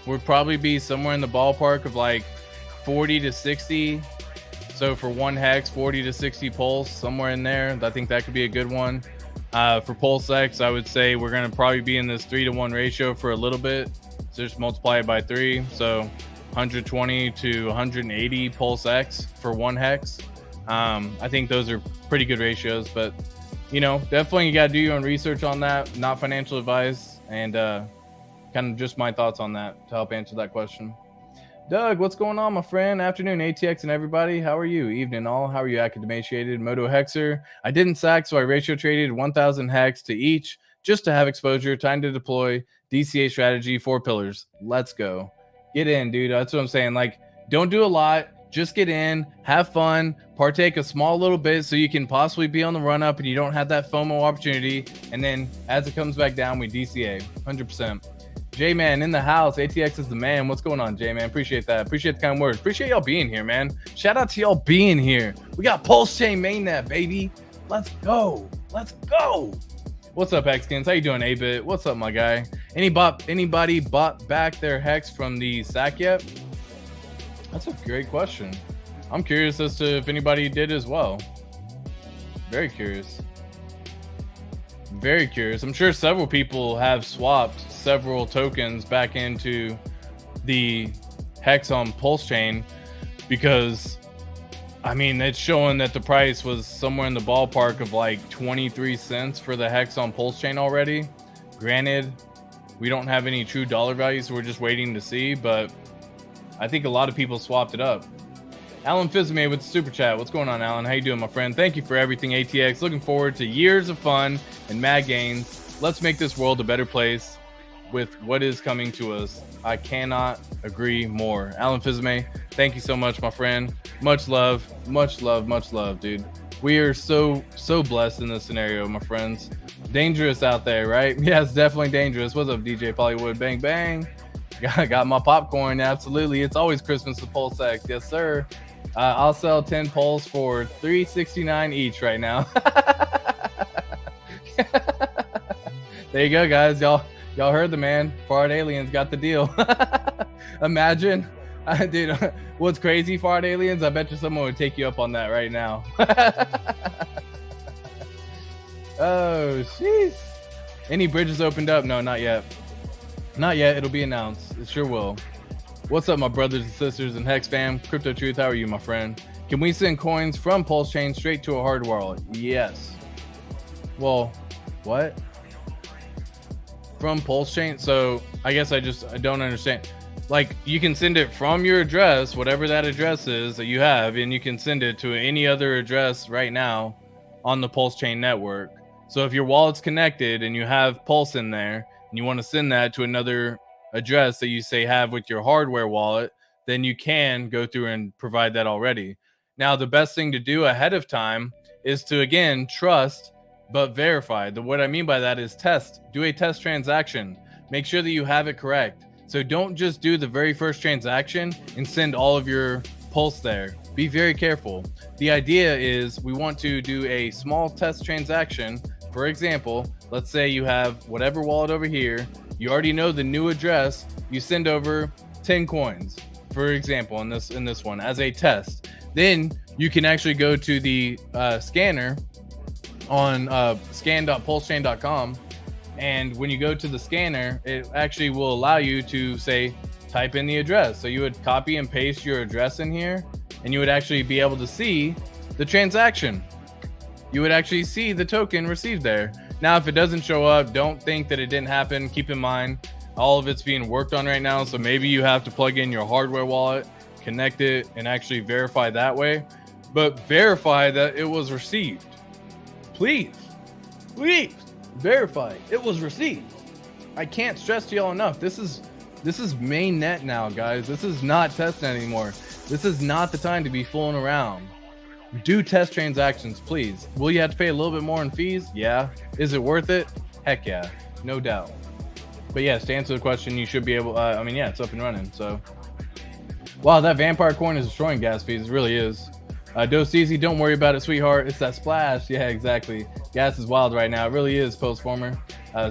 would probably be somewhere in the ballpark of like 40 to 60. So for 1 hex, 40 to 60 pulse, somewhere in there. I think that could be a good one. For Pulse X, I would say we're going to probably be in this 3-to-1 ratio for a little bit. So just multiply it by 3. So 120 to 180 Pulse X for 1 hex. I think those are pretty good ratios, but you know, definitely you got to do your own research on that. Not financial advice, and kind of just my thoughts on that to help answer that question. Doug, what's going on, my friend? Afternoon, ATX and everybody. How are you? Evening all. How are you, Academatiated? Moto Hexer. I didn't sack, so I ratio traded 1,000 hex to each just to have exposure. Time to deploy DCA strategy, 4 pillars. Let's go. Get in, dude. That's what I'm saying. Like, don't do a lot. Just get in, have fun, partake a small little bit so you can possibly be on the run up and you don't have that FOMO opportunity. And then as it comes back down, we DCA 100%. J-Man in the house. ATX is the man. What's going on, J-Man? Appreciate that. Appreciate the kind words. Appreciate y'all being here, man. Shout out to y'all being here. We got PulseChain mainnet, baby. Let's go. Let's go. What's up, Hexkins? How you doing, A-Bit? What's up, my guy? Anybody bought back their hex from the sack yet? That's a great question. I'm curious as to if anybody did as well. Very curious. Very curious. I'm sure several people have swapped several tokens back into the hex on PulseChain because, I mean, it's showing that the price was somewhere in the ballpark of like 23 cents for the hex on PulseChain already. Granted, we don't have any true dollar values, so we're just waiting to see, but I think a lot of people swapped it up. Alan Fizme with the super chat. What's going on, Alan? How you doing, my friend? Thank you for everything, ATX. Looking forward to years of fun and mad gains. Let's make this world a better place with what is coming to us. I cannot agree more. Alan Fizme, thank you so much, my friend. Much love, much love, much love, dude. We are so blessed in this scenario, my friends. Dangerous out there, right? Yeah, it's definitely dangerous. What's up, DJ Pollywood? Bang, bang. Got my popcorn. Absolutely. It's always Christmas with Pulse X. Yes, sir. I'll sell 10 Pulse for $3.69 each right now. There you go, guys. Y'all heard the man. Fart Aliens got the deal. Imagine, dude. What's crazy, Fart Aliens? I bet you someone would take you up on that right now. Oh, jeez. Any bridges opened up? No, not yet. Not yet. It'll be announced. It sure will. What's up, my brothers and sisters and Hex fam? Crypto Truth, how are you, my friend? Can we send coins from PulseChain straight to a hard wallet? Yes. Well, what? From PulseChain? So I guess I don't understand. Like, you can send it from your address, whatever that address is that you have, and you can send it to any other address right now on the PulseChain network. So if your wallet's connected and you have Pulse in there and you want to send that to another address that you say have with your hardware wallet, then you can go through and provide that already. Now, the best thing to do ahead of time is to, again, trust but verify. What I mean by that is test. Do a test transaction. Make sure that you have it correct. So don't just do the very first transaction and send all of your Pulse there. Be very careful. The idea is we want to do a small test transaction. For example, let's say you have whatever wallet over here. You already know the new address. You send over 10 coins, for example, in this one as a test. Then you can actually go to the scanner on scan.pulsechain.com. And when you go to the scanner, it actually will allow you to say, type in the address. So you would copy and paste your address in here, and you would actually be able to see the transaction. You would actually see the token received there. Now, if it doesn't show up, don't think that it didn't happen. Keep in mind, all of it's being worked on right now. So maybe you have to plug in your hardware wallet, connect it, and actually verify that way. But verify that it was received. Please verify it was received. I can't stress to y'all enough. This is mainnet now, guys. This is not testnet anymore. This is not the time to be fooling around. Do test transactions, please. Will you have to pay a little bit more in fees? Yeah. Is it worth it? Heck yeah, no doubt. But yes, to answer the question, you should be able. I mean, yeah, it's up and running. So, wow, that vampire coin is destroying gas fees. It really is. Dose Easy, don't worry about it, sweetheart. It's that splash. Yeah, exactly. Gas is wild right now. It really is, Postformer.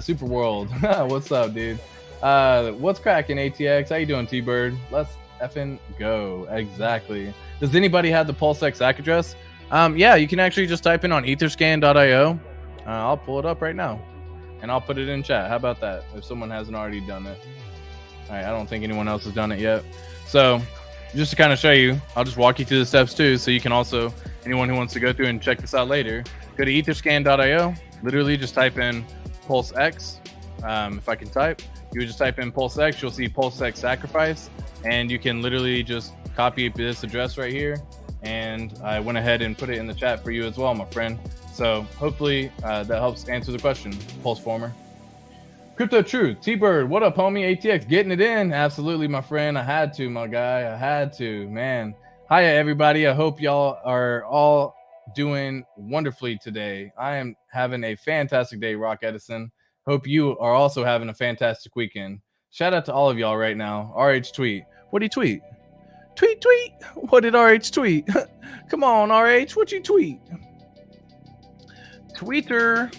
Super World. What's up, dude? What's cracking, ATX? How you doing, T-Bird? Let's effing go. Exactly. Does anybody have the PulseX ACK address? Yeah, you can actually just type in on etherscan.io. I'll pull it up right now, and I'll put it in chat. How about that, if someone hasn't already done it? All right, I don't think anyone else has done it yet. So, just to kind of show you, I'll just walk you through the steps too, so you can also, anyone who wants to go through and check this out later, go to etherscan.io, literally just type in PulseX. If I can type, you would just type in PulseX, you'll see PulseX sacrifice, and you can literally just copy this address right here, and I went ahead and put it in the chat for you as well, my friend. So hopefully that helps answer the question, Pulseformer. Crypto Truth, T-Bird, what up, homie? ATX, getting it in. Absolutely, my friend. I had to, my guy. I had to, man. Hiya, everybody. I hope y'all are all doing wonderfully today. I am having a fantastic day, Rock Edison. Hope you are also having a fantastic weekend. Shout out to all of y'all right now. RH tweet. What did he tweet? Tweet. What did RH tweet? Come on, RH. What you tweet? Tweeter.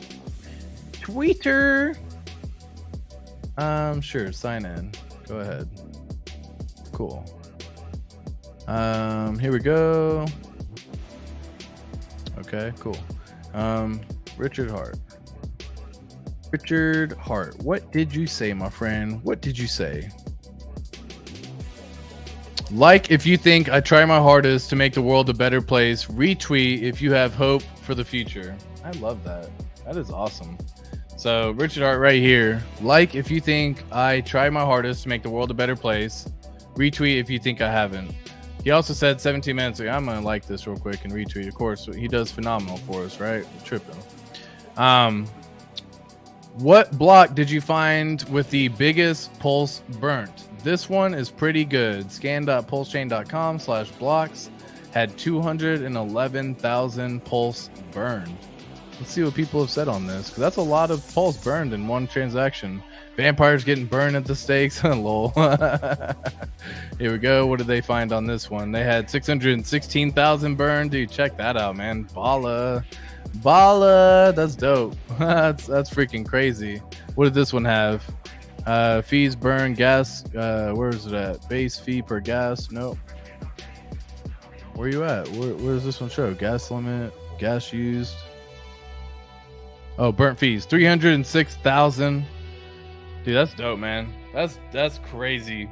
Sure, sign in. Go ahead. Cool. Here we go. Okay, cool. Richard Hart. What did you say, my friend? What did you say? Like if you think I try my hardest to make the world a better place. Retweet if you have hope for the future. I love that. That is awesome. So Richard Hart right here. Like if you think I try my hardest to make the world a better place. Retweet if you think I haven't. He also said 17 minutes ago. I'm gonna like this real quick and retweet. Of course, he does phenomenal for us, right? Tripping. What block did you find with the biggest pulse burnt? This one is pretty good. Scan.pulsechain.com/blocks had 211,000 pulse burned. Let's see what people have said on this, because that's a lot of pulse burned in one transaction. Vampires getting burned at the stakes. Lol. Here we go. What did they find on this one? They had 616,000 burned. Dude, check that out, man. Bala. That's dope. That's freaking crazy. What did this one have? Fees burn gas. Where is it at? Base fee per gas. Nope. Where you at? Where's this one show? Gas limit, gas used. Oh, burnt fees, 306,000. Dude, that's dope, man. That's crazy.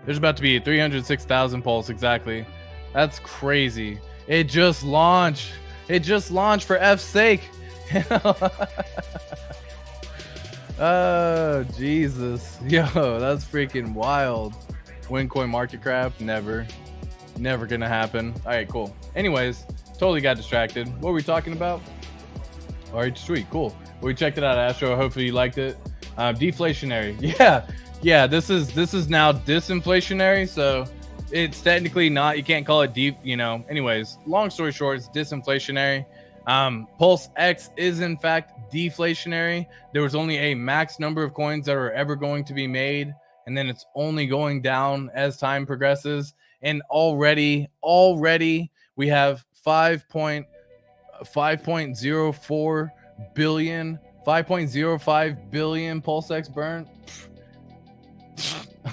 There's about to be 306,000 pulse exactly. That's crazy. It just launched. It just launched for F's sake. Oh, Jesus. Yo, that's freaking wild. Wincoin market cap, never gonna happen. All right, cool. Anyways, totally got distracted. What were we talking about? All right, sweet, cool. We checked it out, Astro. Hopefully you liked it. Deflationary. Yeah. This is now disinflationary. So it's technically not. You can't call it deep. You know. Anyways, long story short, it's disinflationary. Pulse X is in fact deflationary. There was only a max number of coins that are ever going to be made, and then it's only going down as time progresses. And already we have 5.04 billion, 5.05 billion Pulse X burnt.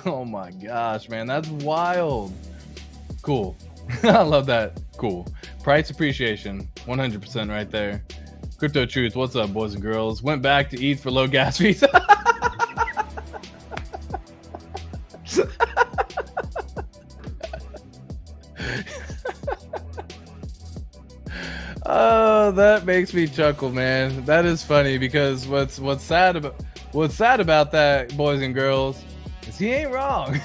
Oh my gosh, man, that's wild. Cool. I love that. Cool. Price appreciation, 100% right there. Crypto Truth, what's up, boys and girls? Went back to ETH for low gas fees. Oh, that makes me chuckle, man. That is funny because what's sad about that, boys and girls, is he ain't wrong.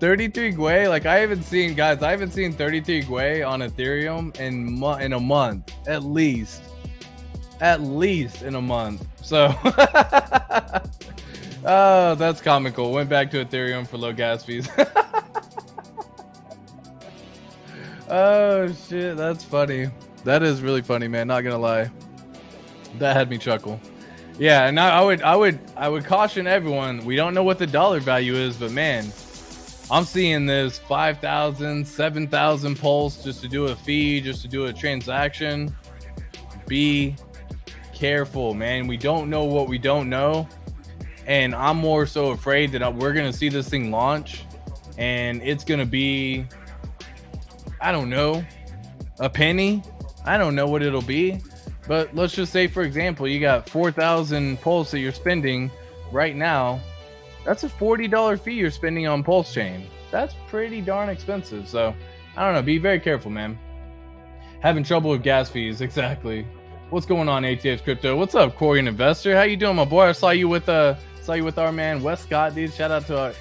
33 Gwei, like I haven't seen 33 Gwei on Ethereum in a month, at least in a month. So oh, that's comical. Went back to Ethereum for low gas fees. Oh shit, that's funny. That is really funny, man. Not gonna lie, that had me chuckle. Yeah, and I would caution everyone. We don't know what the dollar value is, but man, I'm seeing this 5,000, 7,000 pulse just to do a fee, just to do a transaction. Be careful, man. We don't know what we don't know, and I'm more so afraid that we're gonna see this thing launch, and it's gonna be, I don't know, a penny. I don't know what it'll be, but let's just say, for example, you got 4,000 pulse that you're spending right now. That's a $40 fee you're spending on PulseChain. That's pretty darn expensive. So I don't know. Be very careful, man. Having trouble with gas fees. Exactly. What's going on, ATX Crypto? What's up, Corey and Investor? How you doing, my boy? I saw you with our man Wes Scott, dude. Shout out to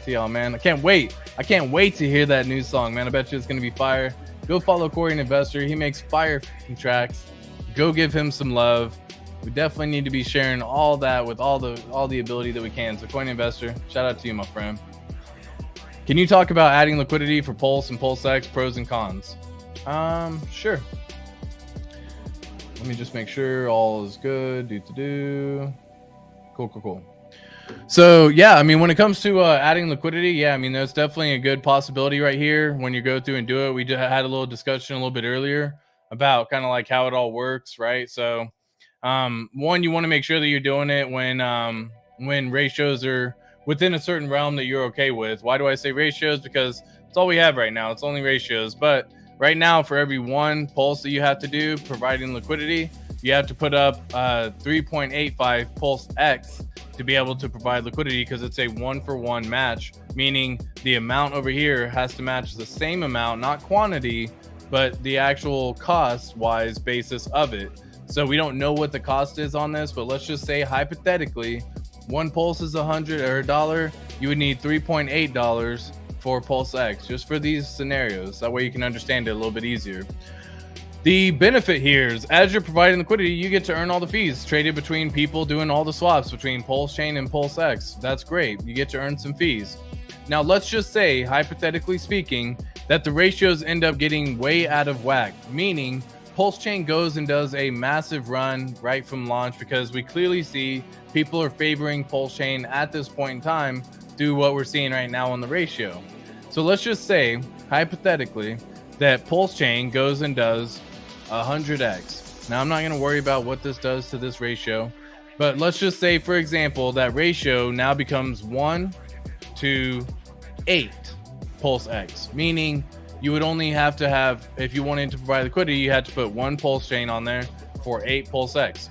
y'all, man. I can't wait to hear that new song, man. I bet you it's gonna be fire. Go follow Corey and Investor. He makes fire tracks. Go give him some love. We definitely need to be sharing all that with all the ability that we can. So Coin Investor, shout out to you, my friend. Can you talk about adding liquidity for Pulse and Pulse X, pros and cons? Sure. Let me just make sure all is good. Cool. So yeah, I mean, when it comes to adding liquidity, yeah, I mean, there's definitely a good possibility right here when you go through and do it. We had a little discussion a little bit earlier about kind of like how it all works, right? So one, you want to make sure that you're doing it when ratios are within a certain realm that you're okay with. Why do I say ratios? Because it's all we have right now. It's only ratios. But right now, for every one pulse that you have to do providing liquidity, you have to put up 3.85 Pulse X to be able to provide liquidity, because it's a 1-for-1 match, meaning the amount over here has to match the same amount, not quantity, but the actual cost-wise basis of it. So we don't know what the cost is on this, but let's just say hypothetically, one pulse is $100 or $1. You would need $3.8 for Pulse X, just for these scenarios. That way you can understand it a little bit easier. The benefit here is, as you're providing liquidity, you get to earn all the fees traded between people doing all the swaps between PulseChain and Pulse X. That's great. You get to earn some fees. Now, let's just say, hypothetically speaking, that the ratios end up getting way out of whack, meaning PulseChain goes and does a massive run right from launch, because we clearly see people are favoring PulseChain at this point in time through what we're seeing right now on the ratio. So let's just say, hypothetically, that PulseChain goes and does 100x. Now, I'm not going to worry about what this does to this ratio. But let's just say, for example, that ratio now becomes 1 to 8 Pulse X, meaning you would only have to have, if you wanted to provide liquidity, you had to put 1 Pulse chain on there for 8 Pulse X.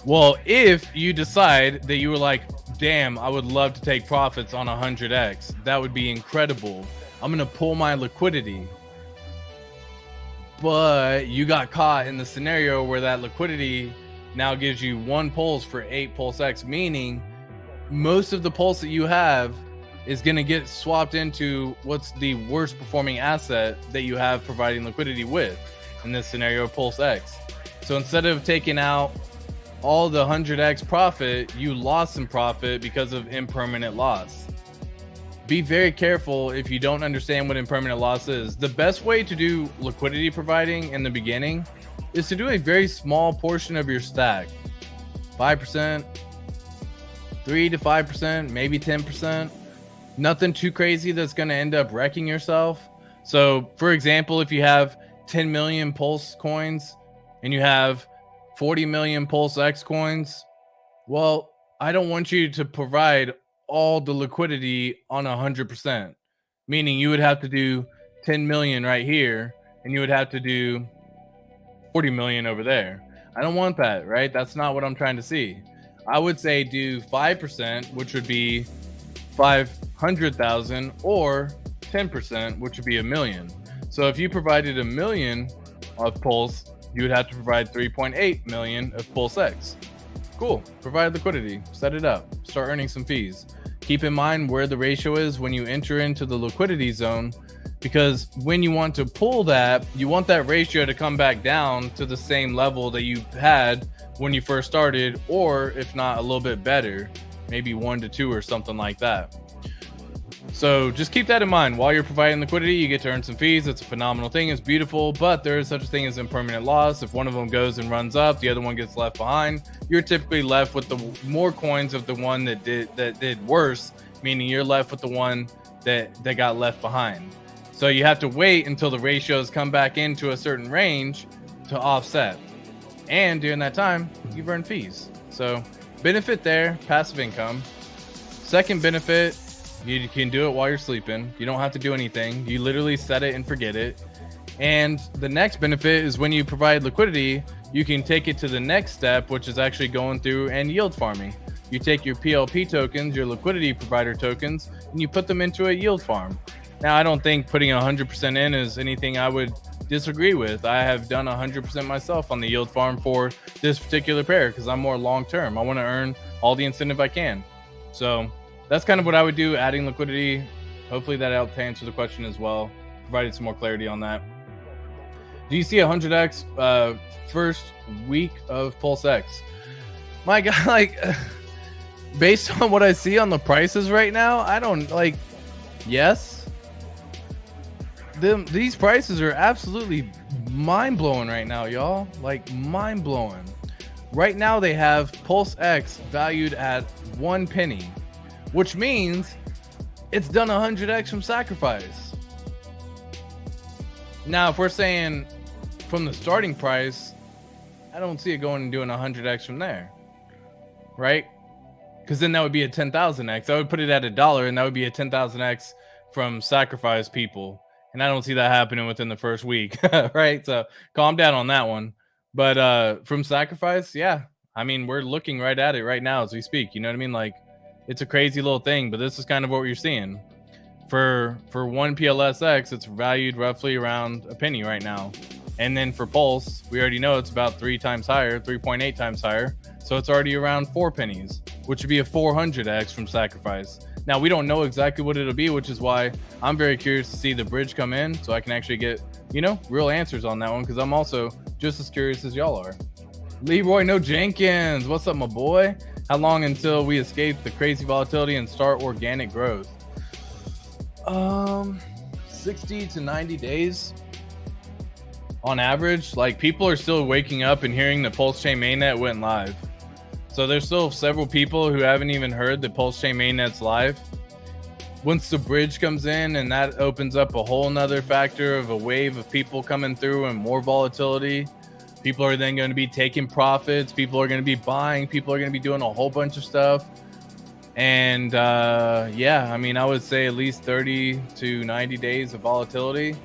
Well, if you decide that you were like, damn, I would love to take profits on 100x, that would be incredible. I'm going to pull my liquidity. But you got caught in the scenario where that liquidity now gives you 1 pulse for 8 Pulse X, meaning most of the pulse that you have is going to get swapped into what's the worst performing asset that you have providing liquidity with, in this scenario, Pulse X. So instead of taking out all the 100x profit, you lost some profit because of impermanent loss. Be very careful if you don't understand what impermanent loss is. The best way to do liquidity providing in the beginning is to do a very small portion of your stack. 5%, 3 to 5%, maybe 10%. Nothing too crazy that's going to end up wrecking yourself. So for example, if you have 10 million Pulse coins and you have 40 million Pulse X coins, well, I don't want you to provide all the liquidity on 100%, meaning you would have to do 10 million right here and you would have to do 40 million over there. I don't want that, right? That's not what I'm trying to see. I would say do 5%, which would be 500,000, or 10%, which would be 1 million. So if you provided 1 million of Pulse, you would have to provide 3.8 million of Pulse X. Cool. Provide liquidity, set it up, start earning some fees. Keep in mind where the ratio is when you enter into the liquidity zone, because when you want to pull that, you want that ratio to come back down to the same level that you had when you first started, or if not a little bit better, maybe 1 to 2 or something like that. So just keep that in mind. While you're providing liquidity, you get to earn some fees. It's a phenomenal thing. It's beautiful, but there is such a thing as impermanent loss. If one of them goes and runs up, the other one gets left behind. You're typically left with the more coins of the one that did worse, meaning you're left with the one that got left behind. So you have to wait until the ratios come back into a certain range to offset. And during that time, you've earned fees. So benefit there, passive income. Second benefit, you can do it while you're sleeping. You don't have to do anything. You literally set it and forget it. And the next benefit is when you provide liquidity, you can take it to the next step, which is actually going through and yield farming. You take your PLP tokens, your liquidity provider tokens, and you put them into a yield farm. Now, I don't think putting 100% in is anything I would disagree with. I have done 100% myself on the yield farm for this particular pair because I'm more long-term. I want to earn all the incentive I can. So that's kind of what I would do, adding liquidity. Hopefully that helped answer the question as well. Provided some more clarity on that. Do you see 100x first week of Pulse X? My God, like, based on what I see on the prices right now, I don't like, yes. These prices are absolutely mind-blowing right now, y'all. Like, mind-blowing. Right now they have Pulse X valued at 1 penny, which means it's done 100x from sacrifice. Now, if we're saying from the starting price, I don't see it going and doing 100x from there, right? Because then that would be a 10,000x. I would put it at $1, and that would be a 10,000x from sacrifice people. And I don't see that happening within the first week, right? So calm down on that one. But from sacrifice, yeah. I mean, we're looking right at it right now as we speak. You know what I mean? Like, it's a crazy little thing, but this is kind of what you're seeing. For 1 PLSX, it's valued roughly around a penny right now. And then for Pulse, we already know it's about 3 times higher, 3.8 times higher. So it's already around 4 pennies, which would be a 400x from sacrifice. Now, we don't know exactly what it'll be, which is why I'm very curious to see the bridge come in so I can actually get, you know, real answers on that one, because I'm also just as curious as y'all are. Leroy No Jenkins, what's up, my boy? How long until we escape the crazy volatility and start organic growth? 60 to 90 days on average. Like, people are still waking up and hearing the PulseChain mainnet went live. So there's still several people who haven't even heard that PulseChain mainnet's live. Once the bridge comes in, and that opens up a whole nother factor of a wave of people coming through and more volatility, People are then going to be taking profits. People are going to be buying. People are going to be doing a whole bunch of stuff. And yeah, I mean, I would say at least 30 to 90 days of volatility.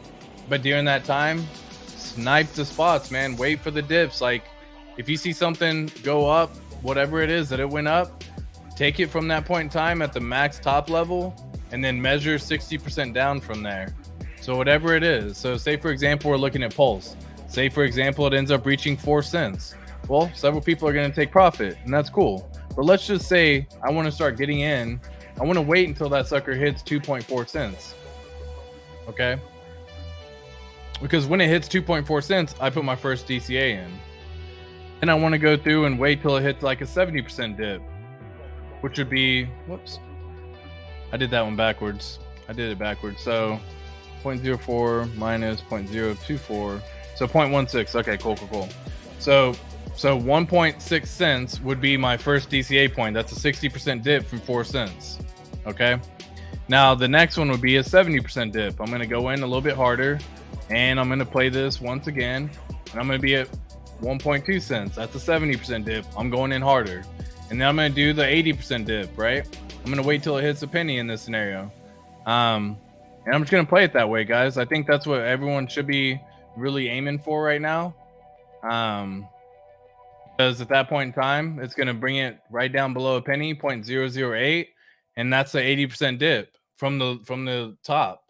But during that time, snipe the spots, man. Wait for the dips. Like, if you see something go up, whatever it is that it went up, take it from that point in time at the max top level and then measure 60% down from there. So whatever it is. So say, for example, we're looking at Pulse. Say, for example, it ends up reaching 4 cents. Well, several people are going to take profit, and that's cool. But let's just say I want to start getting in. I want to wait until that sucker hits 2.4 cents. Okay? Because when it hits 2.4 cents, I put my first DCA in. And I want to go through and wait till it hits like a 70% dip, which would be, whoops, I did that one backwards. I did it backwards. So 0.04 minus 0.024. So 0.16. Okay, cool. So 1.6 cents would be my first DCA point. That's a 60% dip from 4 cents. Okay. Now the next one would be a 70% dip. I'm going to go in a little bit harder and I'm going to play this once again. And I'm going to be at 1.2 cents. That's a 70% dip. I'm going in harder. And then I'm going to do the 80% dip, right? I'm going to wait till it hits a penny in this scenario. And I'm just going to play it that way, guys. I think that's what everyone should be really aiming for right now. Because at that point in time, it's going to bring it right down below a penny, 0.008. And that's the 80% dip from the top.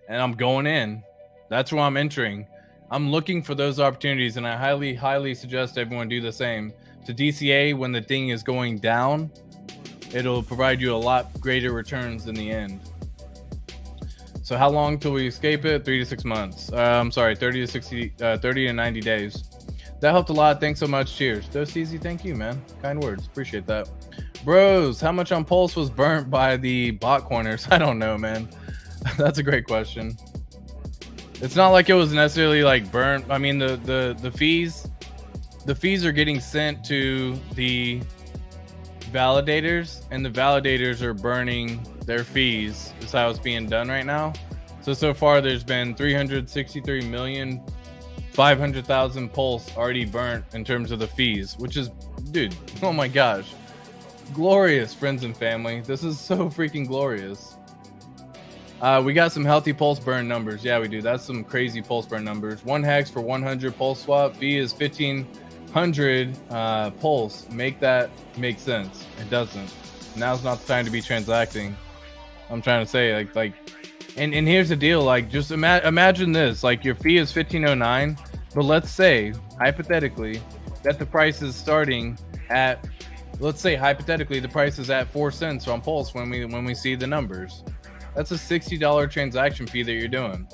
And I'm going in. That's where I'm entering. I'm looking for those opportunities, and I highly suggest everyone do the same. To DCA when the thing is going down, it'll provide you a lot greater returns in the end. So how long till we escape it? 3 to 6 months. I'm sorry, 30 to 90 days. That helped a lot. Thanks so much. Cheers. Dose Easy, thank you, man. Kind words. Appreciate that. Bros, how much on Pulse was burnt by the bot corners? I don't know, man. That's a great question. It's not like it was necessarily like burnt. I mean, the fees are getting sent to the validators, and the validators are burning their fees. That's how it's being done right now. So far there's been 363,500,000 Pulse already burnt in terms of the fees, which is, dude, oh my gosh, glorious, friends and family. This is so freaking glorious. We got some healthy Pulse burn numbers. Yeah, we do. That's some crazy Pulse burn numbers. 1 hex for 100 Pulse swap. Fee is 1,500 Pulse. Make that make sense. It doesn't. Now's not the time to be transacting. I'm trying to say, and here's the deal. Like, just imagine this. Like, your fee is 1,509, but let's say hypothetically that the price is starting at, let's say hypothetically the price is at 4 cents on Pulse when we see the numbers. That's a $60 transaction fee that you're doing.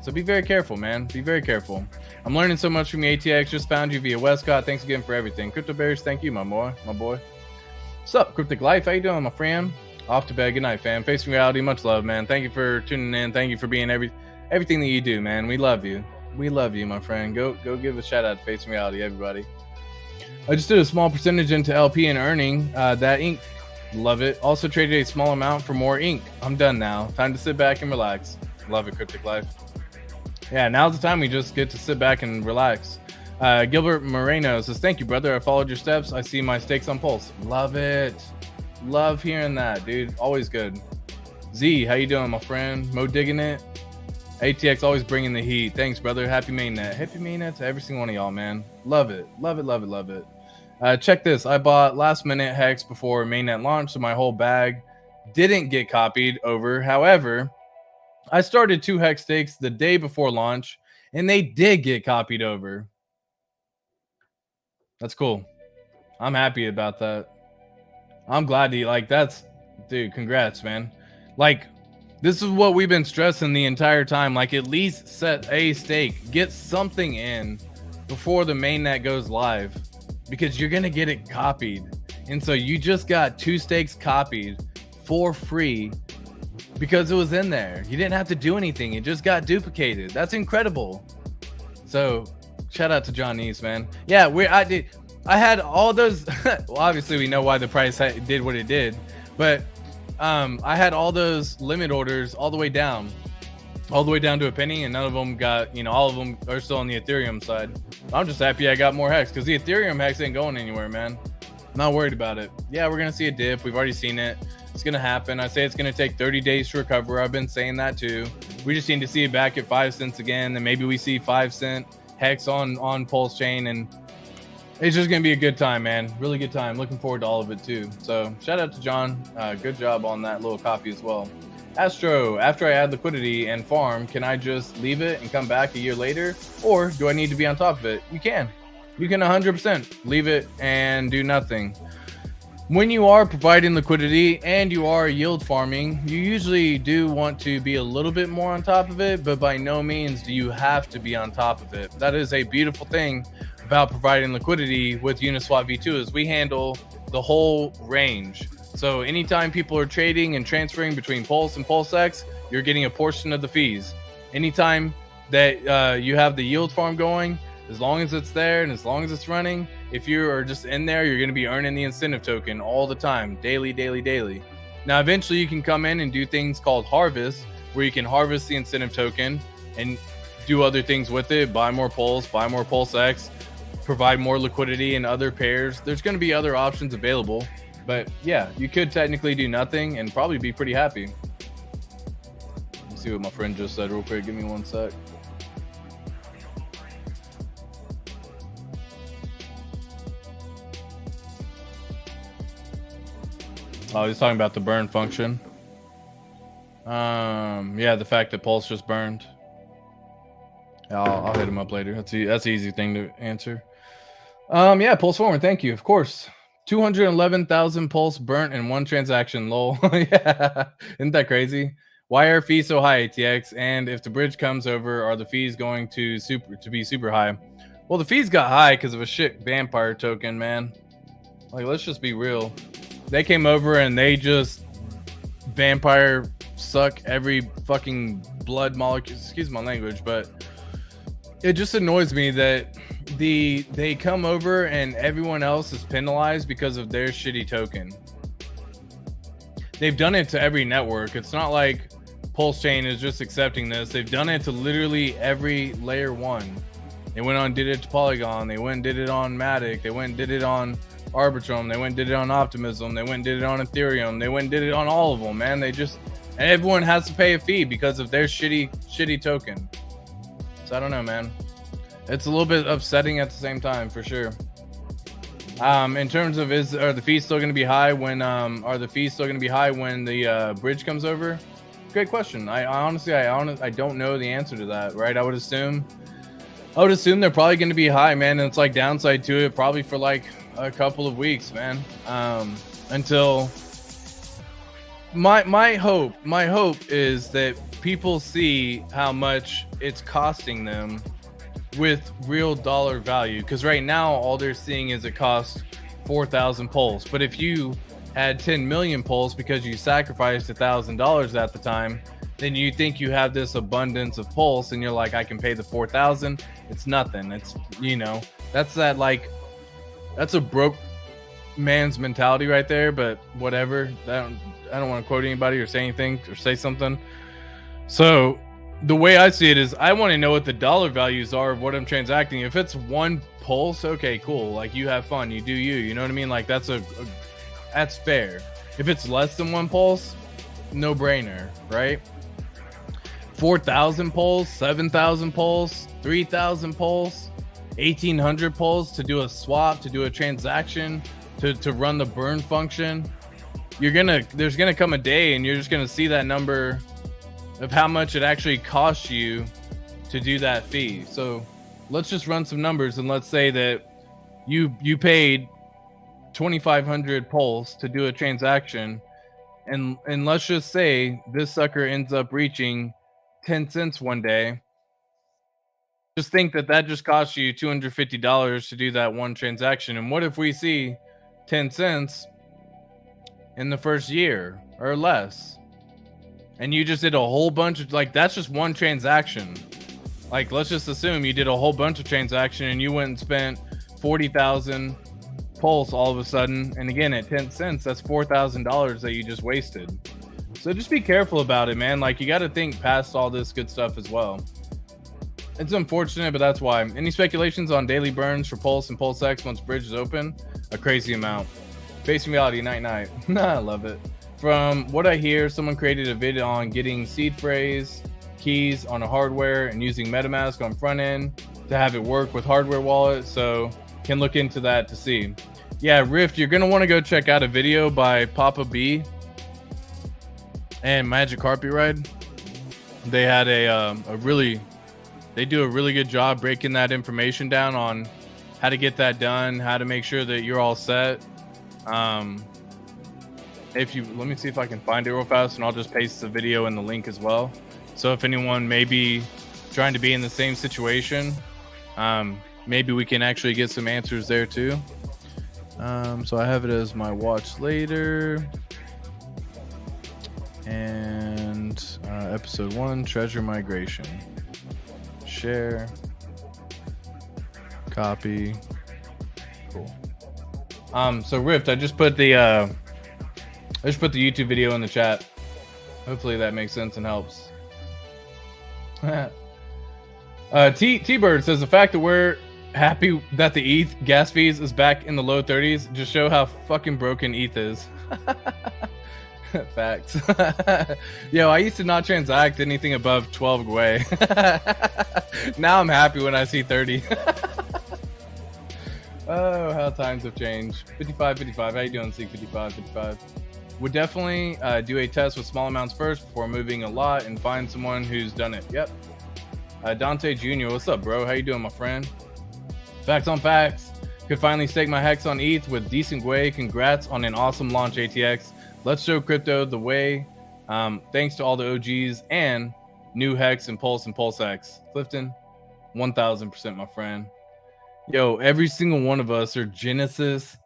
So be very careful, man. Be very careful. I'm learning so much from you, ATX. Just found you via Westcott. Thanks again for everything. Crypto Bears, thank you, my boy. What's up, Cryptic Life? How you doing, my friend? Off to bed. Good night, fam. Facing reality. Much love, man. Thank you for tuning in. Thank you for being everything that you do, man. We love you. We love you, my friend. Go give a shout out to Facing Reality, everybody. I just did a small percentage into LP and earning that ink. Love it. Also traded a small amount for more ink. I'm done now. Time to sit back and relax. Love it, Cryptic Life. Yeah, now's the time we just get to sit back and relax. Gilbert Moreno says, thank you, brother. I followed your steps. I see my stakes on Pulse. Love it. Love hearing that, dude. Always good. Z, how you doing, my friend? Mo digging it. ATX always bringing the heat. Thanks, brother. Happy mainnet. Happy mainnet to every single one of y'all, man. Love it. Love it, love it, love it. Check this. I bought last minute hex before mainnet launched, so my whole bag didn't get copied over. However, I started 2 hex stakes the day before launch, and they did get copied over. That's cool. I'm happy about that. I'm glad that's, dude, congrats, man. Like, this is what we've been stressing the entire time. Like, at least set a stake. Get something in before the mainnet goes live, because you're going to get it copied. And so you just got 2 stakes copied for free because it was in there. You didn't have to do anything. It just got duplicated. That's incredible. So shout out to John East, man. Yeah, I had all those. Well, obviously we know why the price did what it did, but I had all those limit orders all the way down. all the way down to a penny, and none of them got, you know, all of them are still on the Ethereum side. I'm just happy I got more hex, because the Ethereum hex ain't going anywhere, man. I'm not worried about it. Yeah, we're gonna see a dip. We've already seen it. It's gonna happen. I say it's gonna take 30 days to recover. I've been saying that too. We just need to see it back at 5 cents again, and maybe we see 5-cent hex on PulseChain, and it's just gonna be a good time, man. Really good time. Looking forward to all of it too. So shout out to John. Good job on that little copy as well. Astro, after I add liquidity and farm, can I just leave it and come back a year later, or do I need to be on top of it? You can 100% leave it and do nothing. When you are providing liquidity and you are yield farming, you usually do want to be a little bit more on top of it, but by no means do you have to be on top of it. That is a beautiful thing about providing liquidity with Uniswap V2, is we handle the whole range. So anytime people are trading and transferring between Pulse and PulseX, you're getting a portion of the fees. Anytime that you have the yield farm going, as long as it's there and as long as it's running, if you are just in there, you're going to be earning the incentive token all the time, daily. Now, eventually you can come in and do things called harvest, where you can harvest the incentive token and do other things with it, buy more Pulse, buy more PulseX, provide more liquidity in other pairs. There's going to be other options available. But yeah, you could technically do nothing and probably be pretty happy. Let's see what my friend just said real quick. Give me 1 sec. Oh, he's talking about the burn function. Yeah, the fact that Pulse just burned. I'll hit him up later. That's an easy thing to answer. Yeah, Pulse forward. Thank you. Of course. 211,000 Pulse burnt in one transaction. Lol. Yeah, isn't that crazy? Why are fees so high, ATX? And if the bridge comes over, are the fees going to be super high? Well, the fees got high because of a shit vampire token, man. Like, let's just be real. They came over and they just vampire suck every fucking blood molecule. Excuse my language, but it just annoys me that they come over and everyone else is penalized because of their shitty token. They've done it to every network. It's not like PulseChain is just accepting this. They've done it to literally every layer one. They went on, did it to Polygon. They went and did it on Matic. They went and did it on Arbitrum. They went and did it on Optimism. They went and did it on Ethereum. They went and did it on all of them, man. They just, and everyone has to pay a fee because of their shitty token. So I don't know, man. It's a little bit upsetting at the same time, for sure. In terms of are the fees still going to be high when the bridge comes over? Great question. I honestly don't know the answer to that, right? I would assume they're probably going to be high, man. And it's like downside to it probably for like a couple of weeks, man. Until my hope is that people see how much it's costing them with real dollar value, because right now all they're seeing is it costs 4,000 Pulse. But if you had 10 million Pulse because you sacrificed $1,000 at the time, then you think you have this abundance of Pulse and you're like, I can pay the 4,000. It's nothing. It's, you know, that's a broke man's mentality right there. But whatever, I don't want to quote anybody or say anything or say something. So the way I see it is I want to know what the dollar values are of what I'm transacting. If it's one Pulse, okay, cool. Like, you have fun, you do you know what I mean? Like, that's that's fair. If it's less than one Pulse, no brainer, right? 4,000 Pulse, 7,000 Pulse, 3,000 Pulse, 1,800 Pulse to do a swap, to do a transaction, to run the burn function. There's gonna come a day and you're just gonna see that number of how much it actually costs you to do that fee. So let's just run some numbers, and let's say that you paid 2,500 Pulse to do a transaction, and let's just say this sucker ends up reaching 10 cents one day. Just think that just costs you $250 to do that one transaction. And what if we see 10 cents in the first year or less? And you just did a whole bunch of, like, that's just one transaction. Like, let's just assume you did a whole bunch of transaction and you went and spent 40,000 Pulse all of a sudden. And again, at 10 cents, that's $4,000 that you just wasted. So just be careful about it, man. Like, you got to think past all this good stuff as well. It's unfortunate, but that's why. Any speculations on daily burns for Pulse and PulseX once bridge is open? A crazy amount. Facing reality, night. I love it. From what I hear, someone created a video on getting seed phrase keys on a hardware and using MetaMask on front end to have it work with hardware wallet. So can look into that to see. Yeah, Rift, you're going to want to go check out a video by Papa B and Magic Carpet Ride. They had they do a really good job breaking that information down on how to get that done, how to make sure that you're all set. Let me see if I can find it real fast, and I'll just paste the video in the link as well. So if anyone may be trying to be in the same situation, maybe we can actually get some answers there too. So I have it as my watch later. And episode 1, treasure migration. Share. Copy. Cool. So Rift, I just put the YouTube video in the chat. Hopefully that makes sense and helps. T-Bird says the fact that we're happy that the ETH gas fees is back in the low 30s just show how fucking broken ETH is. Facts. Yo, I used to not transact anything above 12 Gwei. Now I'm happy when I see 30. Oh, how times have changed. 55. How you doing, Seek 55? Would definitely do a test with small amounts first before moving a lot and find someone who's done it. Yep. Dante Jr., what's up, bro? How you doing, my friend? Facts on facts. Could finally stake my hex on ETH with decent Gwei. Congrats on an awesome launch, ATX. Let's show crypto the way. Thanks to all the OGs and new hex and Pulse and PulseX. Clifton, 1000%, my friend. Yo, every single one of us are Genesis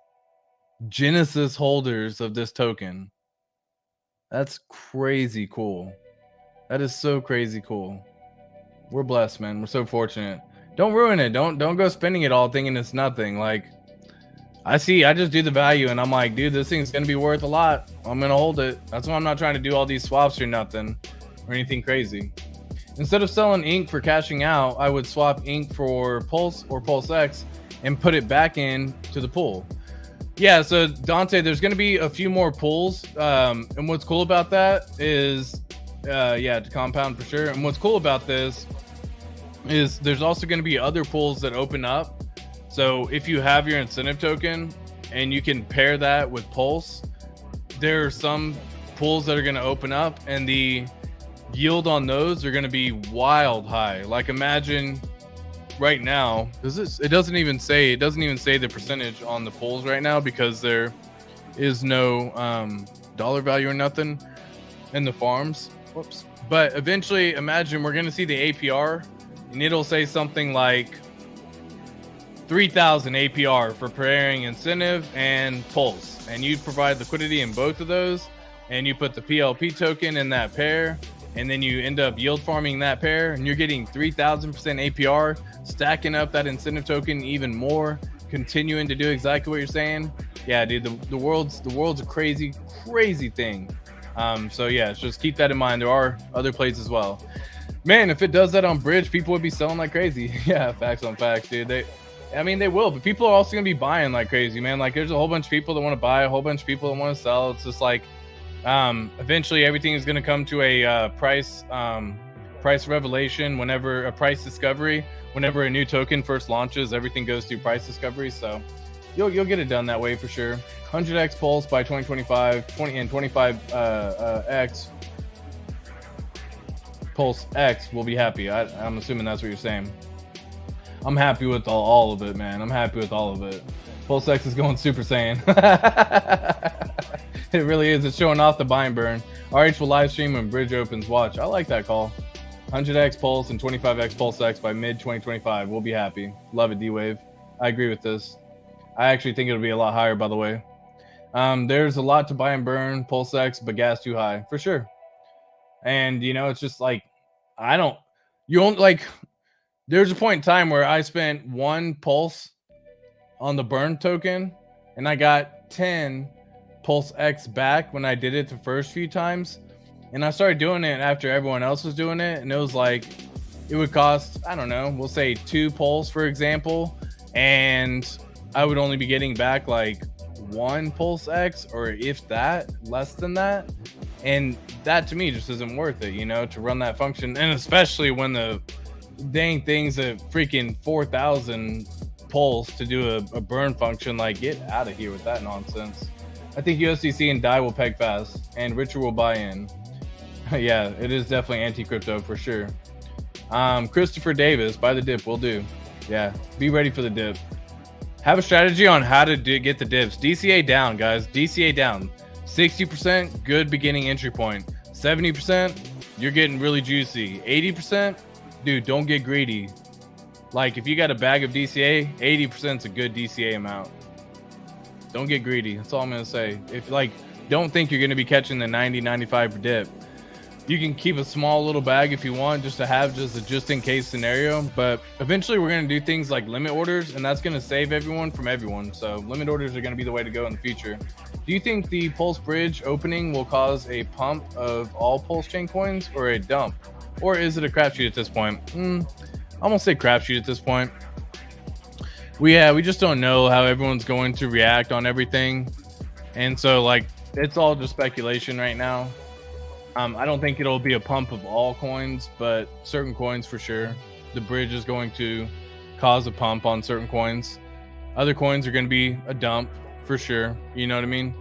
holders of this token. That's crazy cool. That is so crazy cool. We're blessed, man. We're so fortunate. Don't ruin it. Don't go spending it all thinking it's nothing. Like, I just do the value and I'm like, dude, this thing's gonna be worth a lot. I'm gonna hold it. That's why I'm not trying to do all these swaps or nothing or anything crazy. Instead of selling ink for cashing out, I would swap ink for Pulse or PulseX and put it back in to the pool. Yeah, so Dante, there's gonna be a few more pools. And what's cool about that is, to compound for sure. And what's cool about this is there's also gonna be other pools that open up. So if you have your incentive token and you can pair that with Pulse, there are some pools that are going to open up and the yield on those are going to be wild high. Like, imagine right now, it doesn't even say the percentage on the pools right now because there is no dollar value or nothing in the farms. Whoops. But eventually, imagine we're going to see the APR and it'll say something like 3,000 APR for pairing incentive and Pulse, and you provide liquidity in both of those, and you put the PLP token in that pair, and then you end up yield farming that pair, and you're getting 3,000% APR, stacking up that incentive token even more, continuing to do exactly what you're saying. Yeah, dude, the world's a crazy thing. So yeah, just keep that in mind. There are other plays as well. Man, if it does that on Bridge, people would be selling like crazy. Yeah, facts on facts, dude. They will, but people are also going to be buying like crazy, man. Like, there's a whole bunch of people that want to buy, a whole bunch of people that want to sell. It's just like, eventually everything is going to come to a price revelation. Whenever a price discovery, whenever a new token first launches, everything goes through price discovery. So you'll get it done that way for sure. 100x Pulse by 2025, 20 and 25x Pulse X will be happy. I'm assuming that's what you're saying. I'm happy with all of it, man. I'm happy with all of it. PulseX is going Super Saiyan. It really is. It's showing off the buy and burn. RH will live stream when Bridge opens. Watch. I like that call. 100x Pulse and 25x PulseX by mid 2025. We'll be happy. Love it, D-Wave. I agree with this. I actually think it'll be a lot higher, by the way. There's a lot to buy and burn. PulseX, but gas too high. For sure. And, it's just like, there's a point in time where I spent 1 Pulse on the burn token and I got 10 PulseX back when I did it the first few times. And I started doing it after everyone else was doing it, and it was like, it would cost, I don't know, we'll say 2 pulls, for example, and I would only be getting back like 1 pulse X, or if that, less than that. And that to me just isn't worth it, you know, to run that function. And especially when the dang thing's at freaking 4,000 pulse to do a burn function. Like, get out of here with that nonsense. I think USDC and DAI will peg fast, and Richard will buy in. Yeah, it is definitely anti-crypto for sure. Christopher Davis, buy the dip, will do. Yeah, be ready for the dip. Have a strategy on how to get the dips. DCA down, guys. DCA down. 60%, good beginning entry point. 70%, you're getting really juicy. 80%, dude, don't get greedy. Like, if you got a bag of DCA, 80% is a good DCA amount. Don't get greedy. That's all I'm going to say. If, like, don't think you're going to be catching the 90, 95 dip. You can keep a small little bag if you want, just to have just a just-in-case scenario. But eventually we're going to do things like limit orders, and that's going to save everyone from everyone. So limit orders are going to be the way to go in the future. Do you think the Pulse Bridge opening will cause a pump of all PulseChain coins, or a dump? Or is it a crapshoot at this point? I'm going to say crapshoot at this point. We just don't know how everyone's going to react on everything. And so, like, it's all just speculation right now. I don't think it'll be a pump of all coins, but certain coins for sure. The bridge is going to cause a pump on certain coins. Other coins are going to be a dump for sure. You know what I mean?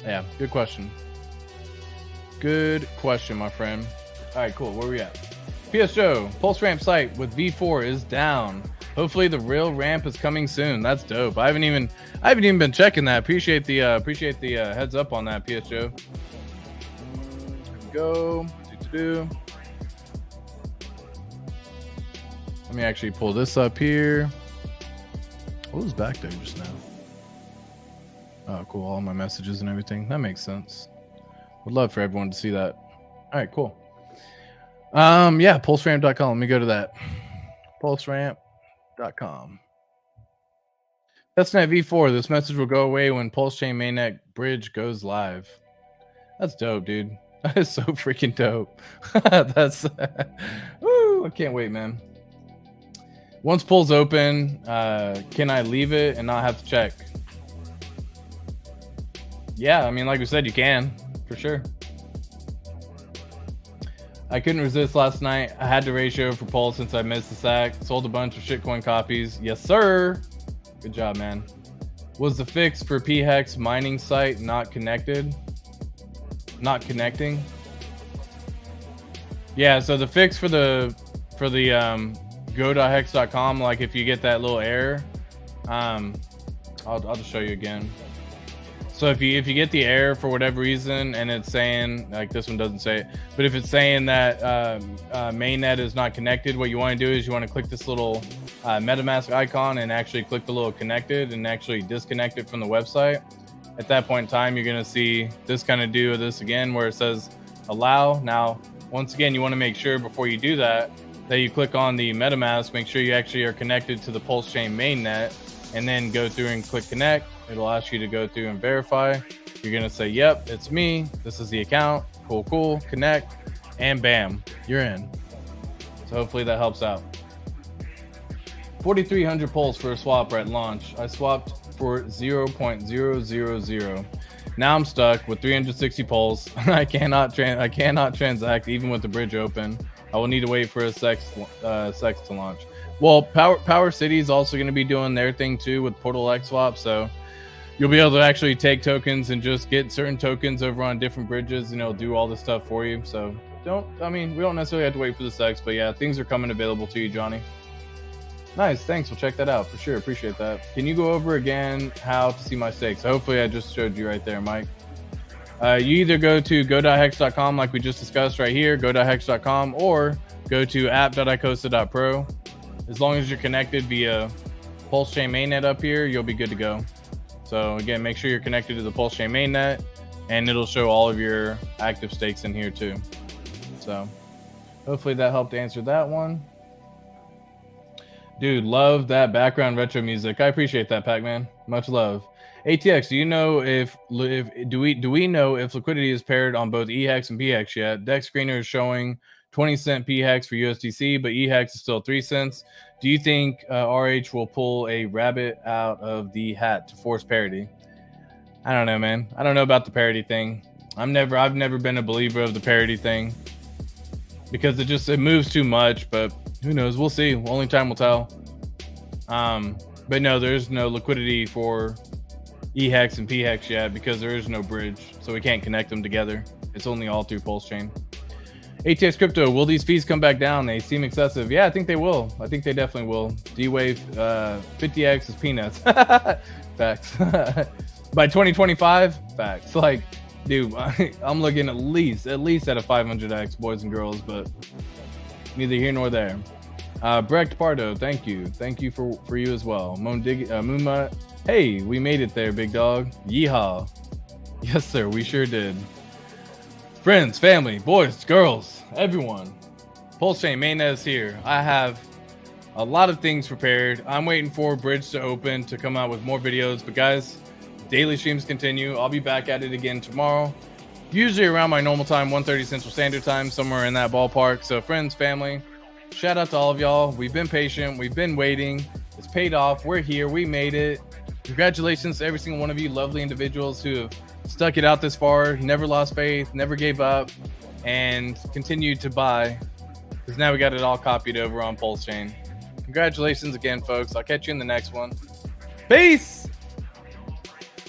Yeah, good question. Good question, my friend. All right, cool. Where we at? PS Joe, Pulse Ramp site with V4 is down. Hopefully the real ramp is coming soon. That's dope. I haven't even been checking that. Appreciate the heads up on that, PS Joe. Here we go. Let me actually pull this up here. What was back there just now? Oh, cool. All my messages and everything. That makes sense. Would love for everyone to see that. All right, cool. Yeah, pulseramp.com. Let me go to that. Pulseramp.com. Testnet V4. This message will go away when PulseChain mainnet bridge goes live. That's dope, dude. That is so freaking dope. That's woo, I can't wait, man. Once Pulse open, can I leave it and not have to check? Yeah, I mean, like we said, you can for sure. I couldn't resist last night. I had to ratio for Pulse since I missed the sack. Sold a bunch of shitcoin copies. Yes, sir. Good job, man. Was the fix for PHEX mining site not connected? Not connecting? Yeah, so the fix for the go.hex.com, like if you get that little error, I'll just show you again. So if you get the error for whatever reason and it's saying, like this one doesn't say it, but if it's saying that mainnet is not connected, what you want to do is you want to click this little MetaMask icon and actually click the little connected and actually disconnect it from the website. At that point in time, you're going to see this kind of do this again where it says allow. Now, once again, you want to make sure before you do that you click on the MetaMask, make sure you actually are connected to the PulseChain mainnet, and then go through and click connect. It'll ask you to go through and verify. You're going to say, yep, it's me. This is the account. Cool. Connect. And bam, you're in. So hopefully that helps out. 4,300 pulse for a swap at launch. I swapped for 0.000. Now I'm stuck with 360 pulse. I cannot transact even with the bridge open. I will need to wait for a sex to launch. Well, Power City is also going to be doing their thing too with Portal X swap. So you'll be able to actually take tokens and just get certain tokens over on different bridges, and it'll do all this stuff for you. So we don't necessarily have to wait for the sex, but yeah, things are coming available to you, Johnny. Nice, thanks. We'll check that out for sure. Appreciate that. Can you go over again how to see my stakes? Hopefully I just showed you right there, Mike. You either go to go.hex.com like we just discussed right here, go.hex.com, or go to app.icosta.pro. As long as you're connected via PulseChain mainnet up here, you'll be good to go. So again, make sure you're connected to the PulseChain mainnet, and it'll show all of your active stakes in here too. So hopefully that helped answer that one. Dude, love that background retro music. I appreciate that, Pac-Man. Much love. ATX, do you know if do we know if liquidity is paired on both EHEX and PHEX yet? Dex Screener is showing 20-cent PHEX for USDC, but EHEX is still 3 cents. Do you think RH will pull a rabbit out of the hat to force parity? I don't know, man. I don't know about the parity thing. I've never been a believer of the parity thing because it moves too much. But who knows? We'll see. Only time will tell. But no, there's no liquidity for EHEX and PHEX yet because there is no bridge, so we can't connect them together. It's only all through PulseChain. ATX Crypto, will these fees come back down? They seem excessive. Yeah, I think they will. I think they definitely will. D-Wave 50x is peanuts. Facts. By 2025, facts. Like, dude, I'm looking at least at a 500x, boys and girls, but neither here nor there. Brecht Pardo, thank you for you as well. Moonma, hey, we made it there, big dog. Yeehaw. Yes, sir, we sure did. Friends, family, boys, girls, everyone. PulseChain mainnet is here. I have a lot of things prepared. I'm waiting for Bridge to open to come out with more videos. But guys, daily streams continue. I'll be back at it again tomorrow. Usually around my normal time, 1:30 Central Standard Time, somewhere in that ballpark. So friends, family, shout out to all of y'all. We've been patient. We've been waiting. It's paid off. We're here. We made it. Congratulations to every single one of you lovely individuals who have stuck it out this far, never lost faith, never gave up, and continued to buy, because now we got it all copied over on PulseChain. Congratulations again, folks. I'll catch you in the next one. Peace!